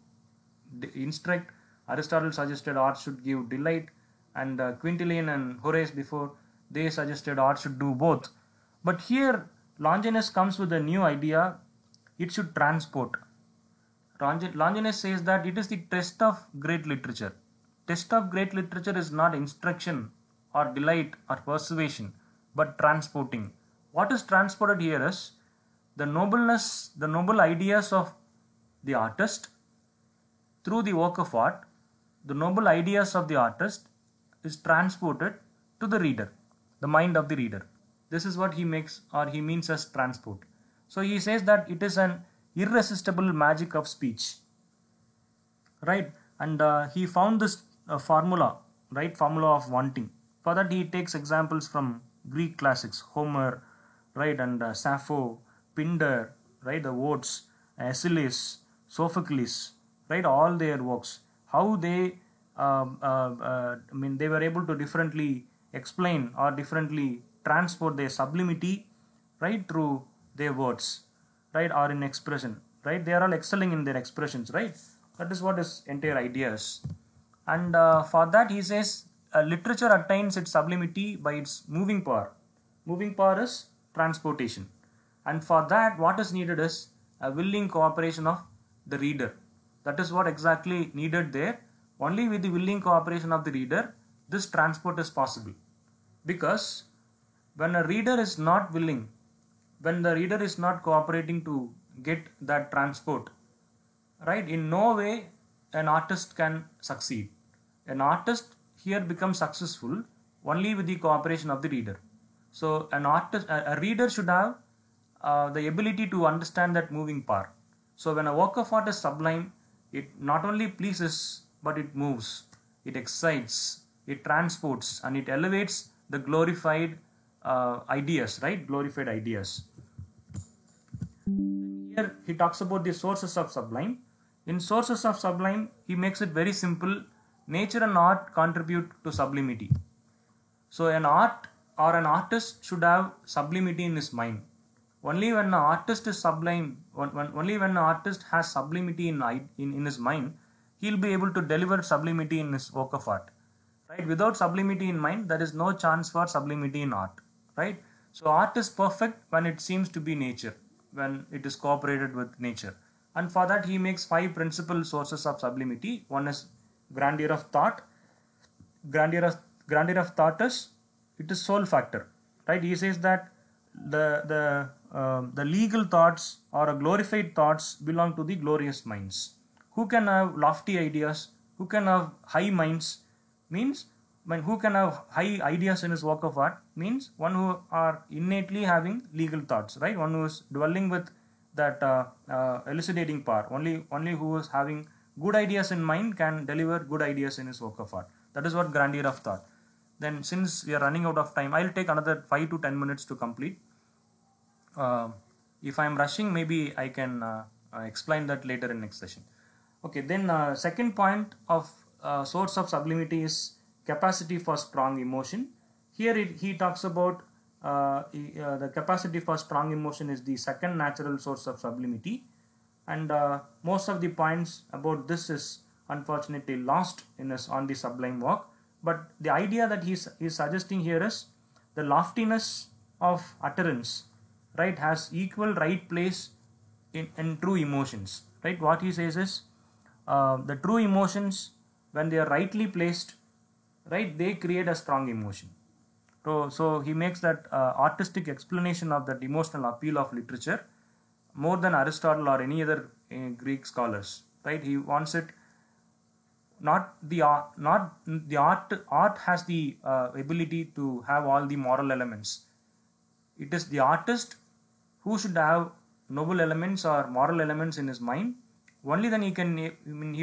instruct, Aristotle suggested art should give delight, and Quintilian and Horace before, they suggested art should do both. But here Longinus comes with a new idea: it should transport. Longinus says that it is the test of great literature. Test of great literature is not instruction or delight or persuasion, but transporting. What is transported here is the nobleness, the noble ideas of the artist through the work of art. The noble ideas of the artist is transported to the reader, the mind of the reader. This is what he makes, or he means as transport. So he says that it is an irresistible magic of speech, right? And he found this formula, right? Formula of wanting. For that, he takes examples from Greek classics, Homer, right? And Sappho, Pindar, right? The Odes, Aeschylus, Sophocles, right? All their works. How they, they were able to differently explain or differently transport their sublimity, right? Through their words, right? Or in expression, right? They are all excelling in their expressions, right? That is what his entire idea is. And for that, he says literature attains its sublimity by its moving power. Moving power is transportation. And for that, what is needed is a willing cooperation of the reader. That is what exactly needed there. Only with the willing cooperation of the reader, this transport is possible. Because when a reader is not willing, when the reader is not cooperating to get that transport, right, in no way an artist can succeed. An artist here becomes successful only with the cooperation of the reader. So an artist, a reader should have the ability to understand that moving power. So when a work of art is sublime, it not only pleases, but it moves, it excites, it transports, and it elevates the glorified ideas, right? Glorified ideas. Here he talks about the sources of sublime. In sources of sublime, he makes it very simple. Nature and art contribute to sublimity. So an art or an artist should have sublimity in his mind. Only when an artist is sublime, only when an artist has sublimity in his mind, he'll be able to deliver sublimity in his work of art. Right? Without sublimity in mind, there is no chance for sublimity in art. Right? So art is perfect when it seems to be nature, when it is cooperated with nature. And for that, he makes 5 principal sources of sublimity. One is grandeur of thought. Grandeur of thought is, it is soul factor, right? He says that the legal thoughts or glorified thoughts belong to the glorious minds. Who can have lofty ideas? Who can have high minds? Means when who can have high ideas in his work of art? Means one who are innately having legal thoughts, right? One who is dwelling with that elucidating power. Only who is having good ideas in mind can deliver good ideas in his work of art. That is what grandeur of thought. Then since we are running out of time, I'll take another 5 to 10 minutes to complete. If I'm rushing, maybe I can explain that later in next session. Okay, then second point of source of sublimity is capacity for strong emotion. Here he talks about the capacity for strong emotion is the second natural source of sublimity, and most of the points about this is unfortunately lost in his on the sublime walk. But the idea that he's suggesting here is the loftiness of utterance, right, has equal right place in true emotions, right. What he says is the true emotions, when they are rightly placed, right, they create a strong emotion. So he makes that artistic explanation of that emotional appeal of literature more than Aristotle or any other Greek scholars, right. He wants it not the art. Art has the ability to have all the moral elements. It is the artist who should have noble elements or moral elements in his mind. Only then he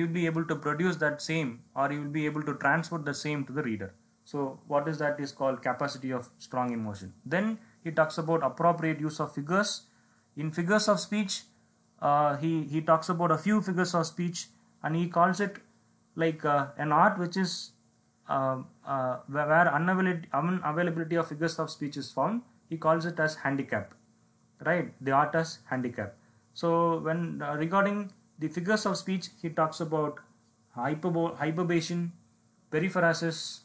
will be able to produce that same, or he will be able to transfer the same to the reader. So what is that is called capacity of strong emotion. Then he talks about appropriate use of figures. In figures of speech, he talks about a few figures of speech, and he calls it like an art which is where unavailability of figures of speech is found. He calls it as handicap, right, the art as handicap. So when regarding the figures of speech, he talks about hyperbation, periphrasis,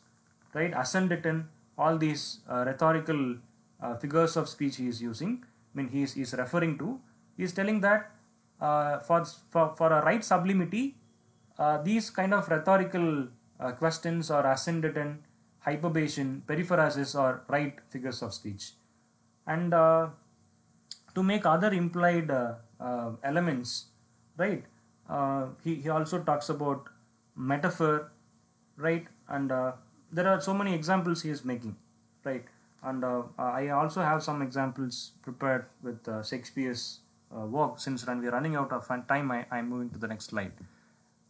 right, ascendaton, all these rhetorical figures of speech he is using. I mean, he is referring to. He is telling that for a right sublimity, these kind of rhetorical questions or ascendaton, hyperbation, periphrasis are right figures of speech. And to make other implied elements, right, he also talks about metaphor, right, and there are so many examples he is making, right, and I also have some examples prepared with Shakespeare's work. Since we are running out of time, I'm moving to the next slide.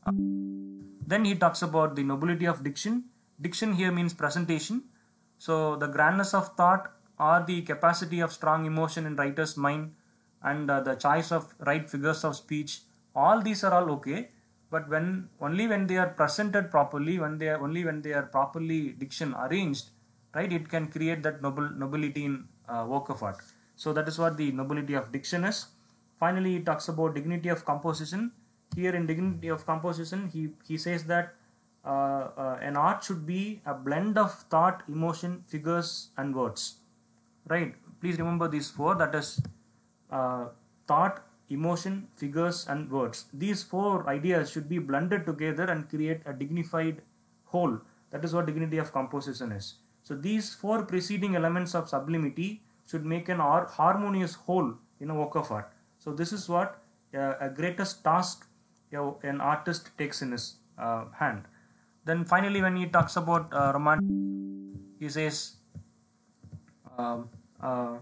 Then he talks about the nobility of diction. Diction here means presentation. So the grandness of thought or the capacity of strong emotion in writer's mind, and the choice of right figures of speech, all these are all okay. But only when they are presented properly, when they are properly diction arranged, right, it can create that nobility in work of art. So that is what the nobility of diction is. Finally, he talks about dignity of composition. Here in dignity of composition, he says that an art should be a blend of thought, emotion, figures, and words. Right? Please remember these four. That is thought, emotion, figures, and words. These four ideas should be blended together and create a dignified whole. That is what dignity of composition is. So these four preceding elements of sublimity should make an harmonious whole in a work of art. So this is what a greatest task an artist takes in his hand. Then finally, when he talks about romantic, he says um, uh,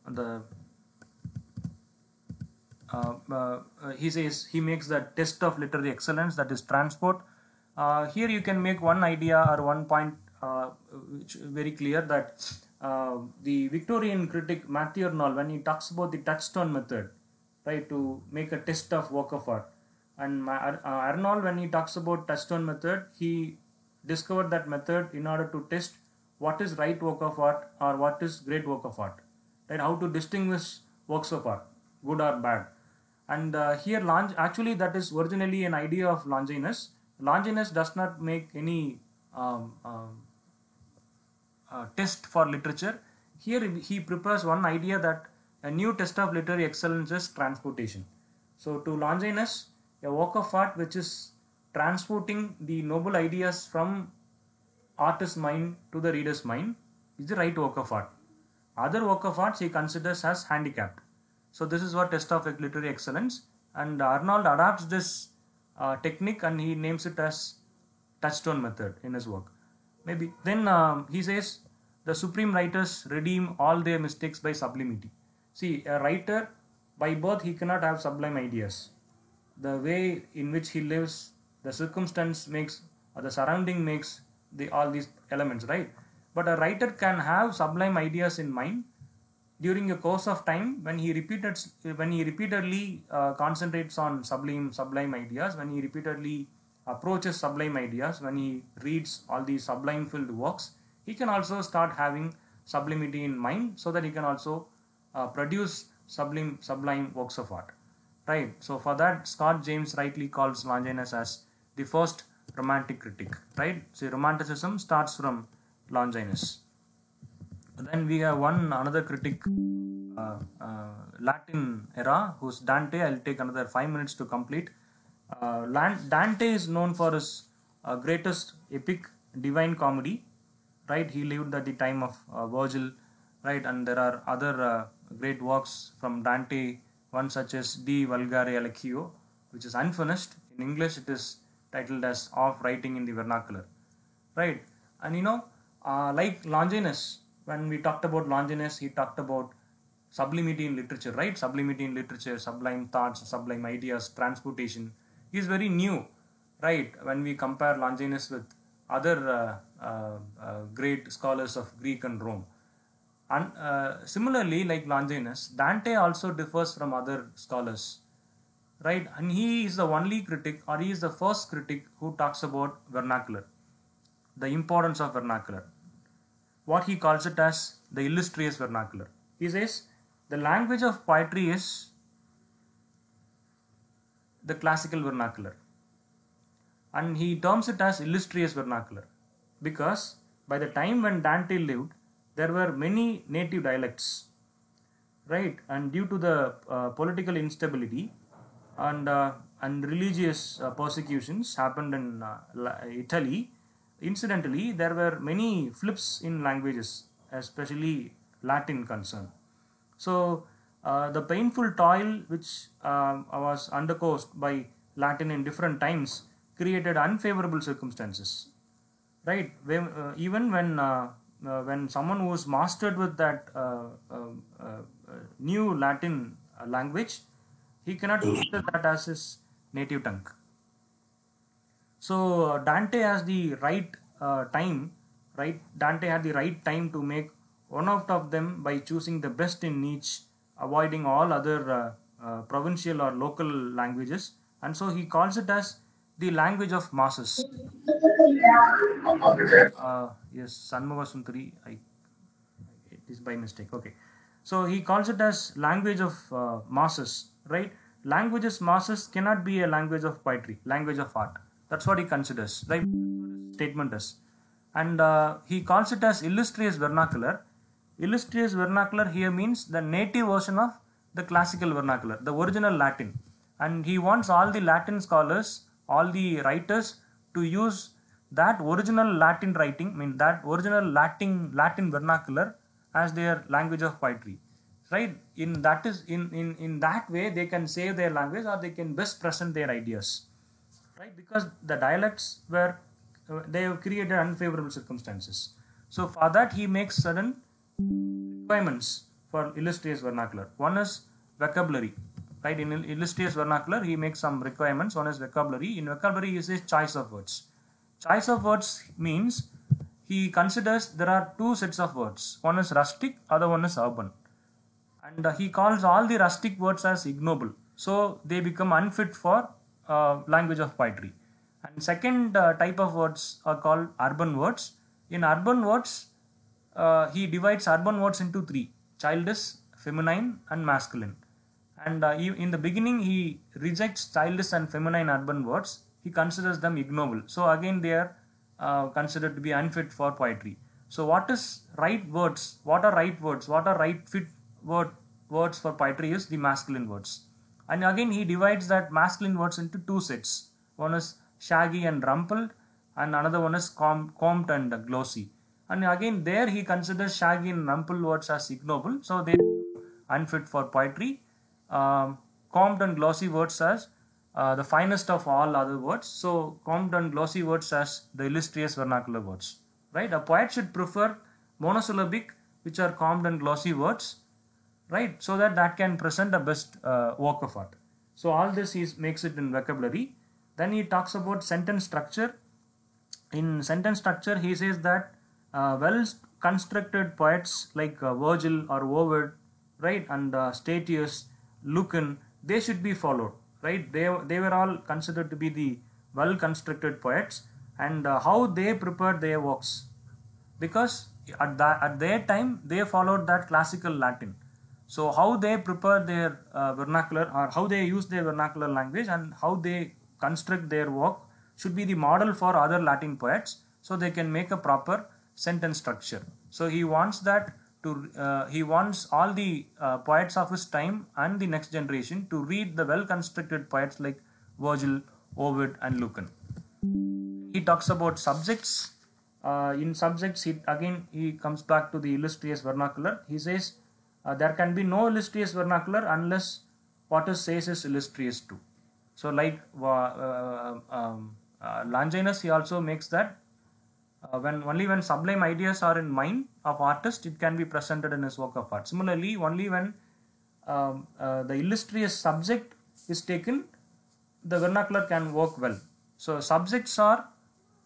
the he makes the test of literary excellence, that is transport. Here you can make one idea or one point which very clear, that the Victorian critic Matthew Arnold, when he talks about the touchstone method, right, to make a test of work of art, and Arnold, when he talks about touchstone method, he discovered that method in order to test what is right work of art or what is great work of art, right, how to distinguish works of art, good or bad. And here actually that is originally an idea of Longinus. Longinus does not make any test for literature. Here he prepares one idea, that a new test of literary excellence is transportation. So to Longinus, a work of art which is transporting the noble ideas from artist's mind to the reader's mind is the right work of art. Other work of arts he considers as handicapped. So this is what test of literary excellence, and Arnold adapts this technique and he names it as touchstone method in his work. Maybe then he says the supreme writers redeem all their mistakes by sublimity. See, a writer by birth he cannot have sublime ideas. The way in which he lives, the circumstance makes, or the surrounding makes all these elements, right? but a writer can have sublime ideas in mind during a course of time when he repeatedly concentrates on sublime ideas, when he repeatedly approaches sublime ideas, when he reads all these sublime filled works, he can also start having sublimity in mind, so that he can also produce sublime works of art, right? So for that, Scott James rightly calls Longinus as the first romantic critic, right? So romanticism starts from Longinus. Then we have another critic, Latin era, who's Dante. I'll take another 5 minutes to complete. Dante is known for his greatest epic, Divine Comedy, right? He lived at the time of Virgil, right? And there are other great works from Dante, one such as De Vulgare Lectio, which is unfinished. In English, it is titled as Of Writing in the Vernacular, right? And like Longinus, when we talked about Longinus, he talked about sublimity in literature, right? Sublimity in literature, sublime thoughts, sublime ideas, transportation. He is very new, right? When we compare Longinus with other great scholars of Greek and Rome. And similarly, like Longinus, Dante also differs from other scholars, right? And he is the only critic, or he is the first critic who talks about vernacular, the importance of vernacular. What he calls it as the illustrious vernacular. He says the language of poetry is the classical vernacular, and he terms it as illustrious vernacular because by the time when Dante lived, there were many native dialects, right? And due to the political instability and religious persecutions happened in Italy, incidentally, there were many flips in languages, especially Latin concern. So the painful toil which was undergoes by Latin in different times created unfavorable circumstances, right? Even when someone who was mastered with that new Latin language, he cannot consider that as his native tongue. So Dante has the right time, right? Dante had the right time to make one out of them by choosing the best in each, avoiding all other provincial or local languages, and so he calls it as the language of masses. Yes, Sanmuga Sundari, it is by mistake. Okay, so he calls it as language of masses, right? Languages masses cannot be a language of poetry, language of art. That's what he considers, right? Statement is, and he calls it as illustrious vernacular. Illustrious vernacular here means the native version of the classical vernacular, the original Latin, and he wants all the Latin scholars, all the writers to use that original Latin writing, I mean that original Latin vernacular as their language of poetry, right? In that way they can save their language, or they can best present their ideas, right? Because the dialects were they have created unfavorable circumstances. So for that he makes certain requirements for illustrious vernacular. One is vocabulary, right? In illustrious vernacular he makes some requirements. One is vocabulary. In vocabulary he says choice of words. Choice of words means he considers there are two sets of words. One is rustic, other one is urban, and he calls all the rustic words as ignoble, so they become unfit for language of poetry. And second type of words are called urban words. In urban words, he divides urban words into three: childish, feminine, and masculine. And in the beginning he rejects childish and feminine urban words. He considers them ignoble, so again they are considered to be unfit for poetry. So what is right words? What are right words? What are right fit words for poetry is the masculine words. And again he divides that masculine words into two sets. One is shaggy and rumpled, and another one is combed and glossy. And again there he considers shaggy and rumpled words as ignoble, so they are unfit for poetry. Combed and glossy words as the finest of all other words. So combed and glossy words as the illustrious vernacular words, right? A poet should prefer monosyllabic, which are combed and glossy words, right? So that can present the best work of art. So all this he makes it in vocabulary. Then he talks about sentence structure. In sentence structure he says that well constructed poets like Virgil or Ovid, right, and Statius, Lucan, they should be followed, right? They were all considered to be the well constructed poets, and how they prepared their works, because at their time they followed that classical Latin. So how they prepare their vernacular, or how they use their vernacular language, and how they construct their work should be the model for other Latin poets, so they can make a proper sentence structure. So he wants that to he wants all the poets of his time and the next generation to read the well constructed poets like Virgil, Ovid, and Lucan. He talks about subjects. In subjects, he comes back to the illustrious vernacular. He says there can be no illustrious vernacular unless what it says is illustrious too. So, like Longinus, he also makes that when sublime ideas are in mind of artist, it can be presented in his work of art. Similarly, only when the illustrious subject is taken, the vernacular can work well. So subjects are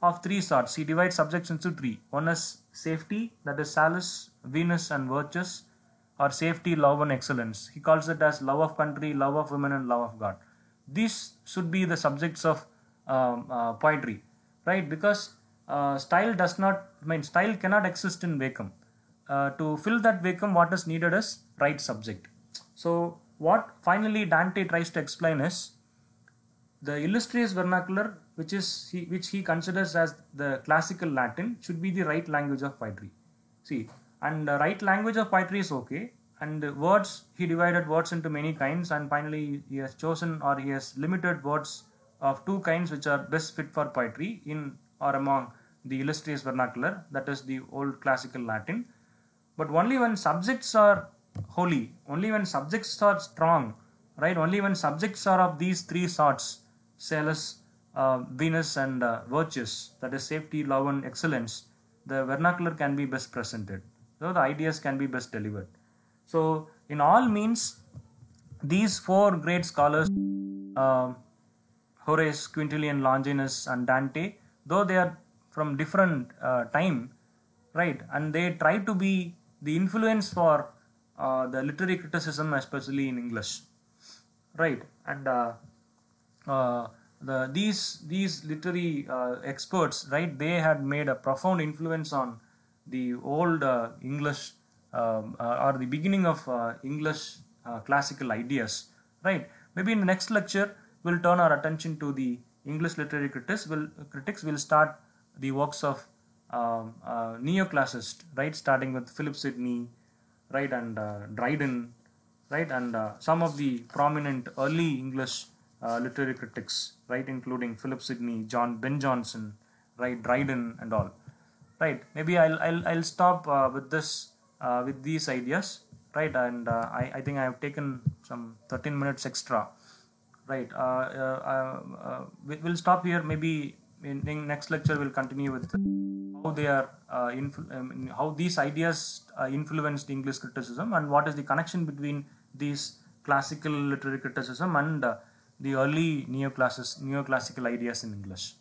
of three sorts. He divides subjects into three. One is safety, that is Salus, Venus, and virtues, or safety, love, and excellence. He calls it as love of country, love of women, and love of God. These should be the subjects of poetry, right? Because style cannot exist in vacuum. To fill that vacuum, what is needed is right subject. So what finally Dante tries to explain is the illustrious vernacular, which he considers as the classical Latin, should be the right language of poetry. See, and the right language of poetry is okay. And words, he divided words into many kinds, and finally he has chosen, or he has limited words of two kinds which are best fit for poetry in or among the illustrious vernacular, that is the old classical Latin. But only when subjects are holy, only when subjects are strong, right? Only when subjects are of these three sorts, Salus, Venus, and virtues, that is safety, love, and excellence, the vernacular can be best presented. So the ideas can be best delivered. So in all means, these four great scholars, uh, Horace, Quintilian, Longinus, and Dante, though they are from different time, right, and they try to be the influence for the literary criticism, especially in English, right, and these literary experts, right, they had made a profound influence on the old English, or the beginning of English classical ideas, right. Maybe in the next lecture we'll turn our attention to the English literary critics will start the works of neoclassicists, right, starting with Philip Sidney, right, and Dryden, right, and some of the prominent early English literary critics, right, including Philip Sidney, Ben Jonson, right, Dryden, and all, right. Maybe I'll stop with this with these ideas, right, and I think I have taken some 13 minutes extra, right. We'll stop here. Maybe in next lecture we'll continue with how they are how these ideas influenced English criticism, and what is the connection between these classical literary criticism and the early neoclassical ideas in English.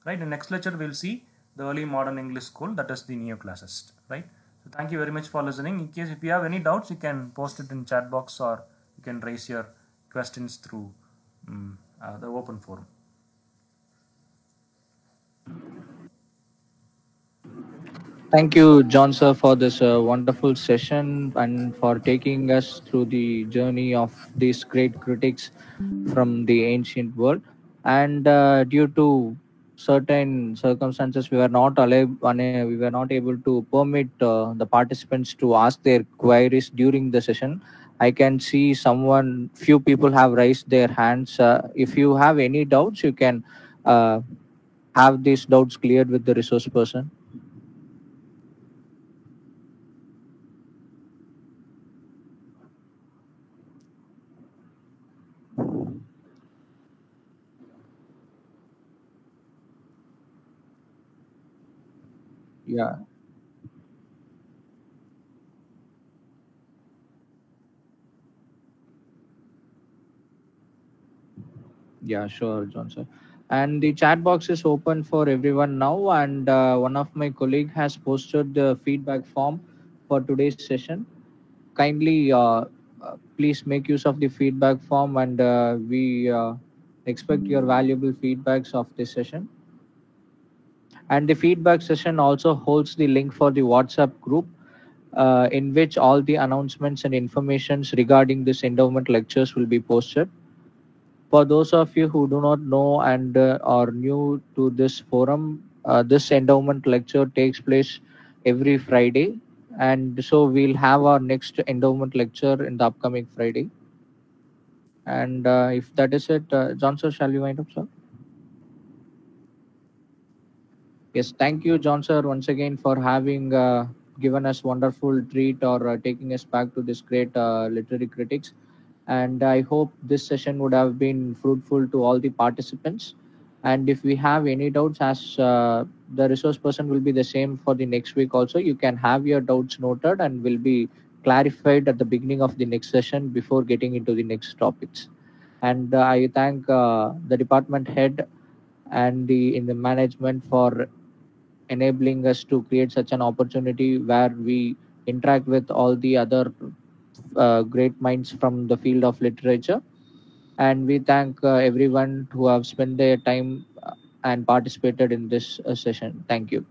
Right. In next lecture we'll see the early modern English school, that is the neoclassicist. Right. So thank you very much for listening. In case if you have any doubts, you can post it in chat box, or you can raise your questions through the open forum. Thank you, John, sir, for this wonderful session and for taking us through the journey of these great critics from the ancient world. And due to certain circumstances, we were not able to permit the participants to ask their queries during the session. I can see few people have raised their hands. If you have any doubts, you can uh, have these doubts cleared with the resource person. Yeah. Yeah, sure, John, sir. And the chat box is open for everyone now. And one of my colleague has posted the feedback form for today's session. Kindly please make use of the feedback form, and we expect your valuable feedbacks of this session. And the feedback session also holds the link for the WhatsApp group, in which all the announcements and informations regarding this endowment lectures will be posted. For those of you who do not know and are new to this forum, this endowment lecture takes place every Friday, and so we'll have our next endowment lecture in the upcoming Friday. And if that is it, John sir, shall we wind up, sir? Yes, thank you, John sir, once again for having given us wonderful treat, or taking us back to this great literary critics. And I hope this session would have been fruitful to all the participants. And if we have any doubts, as the resource person will be the same for the next week also, you can have your doubts noted and will be clarified at the beginning of the next session before getting into the next topics. And I thank the department head and the in the management for enabling us to create such an opportunity where we interact with all the other great minds from the field of literature. And we thank everyone who have spent their time and participated in this session. Thank you.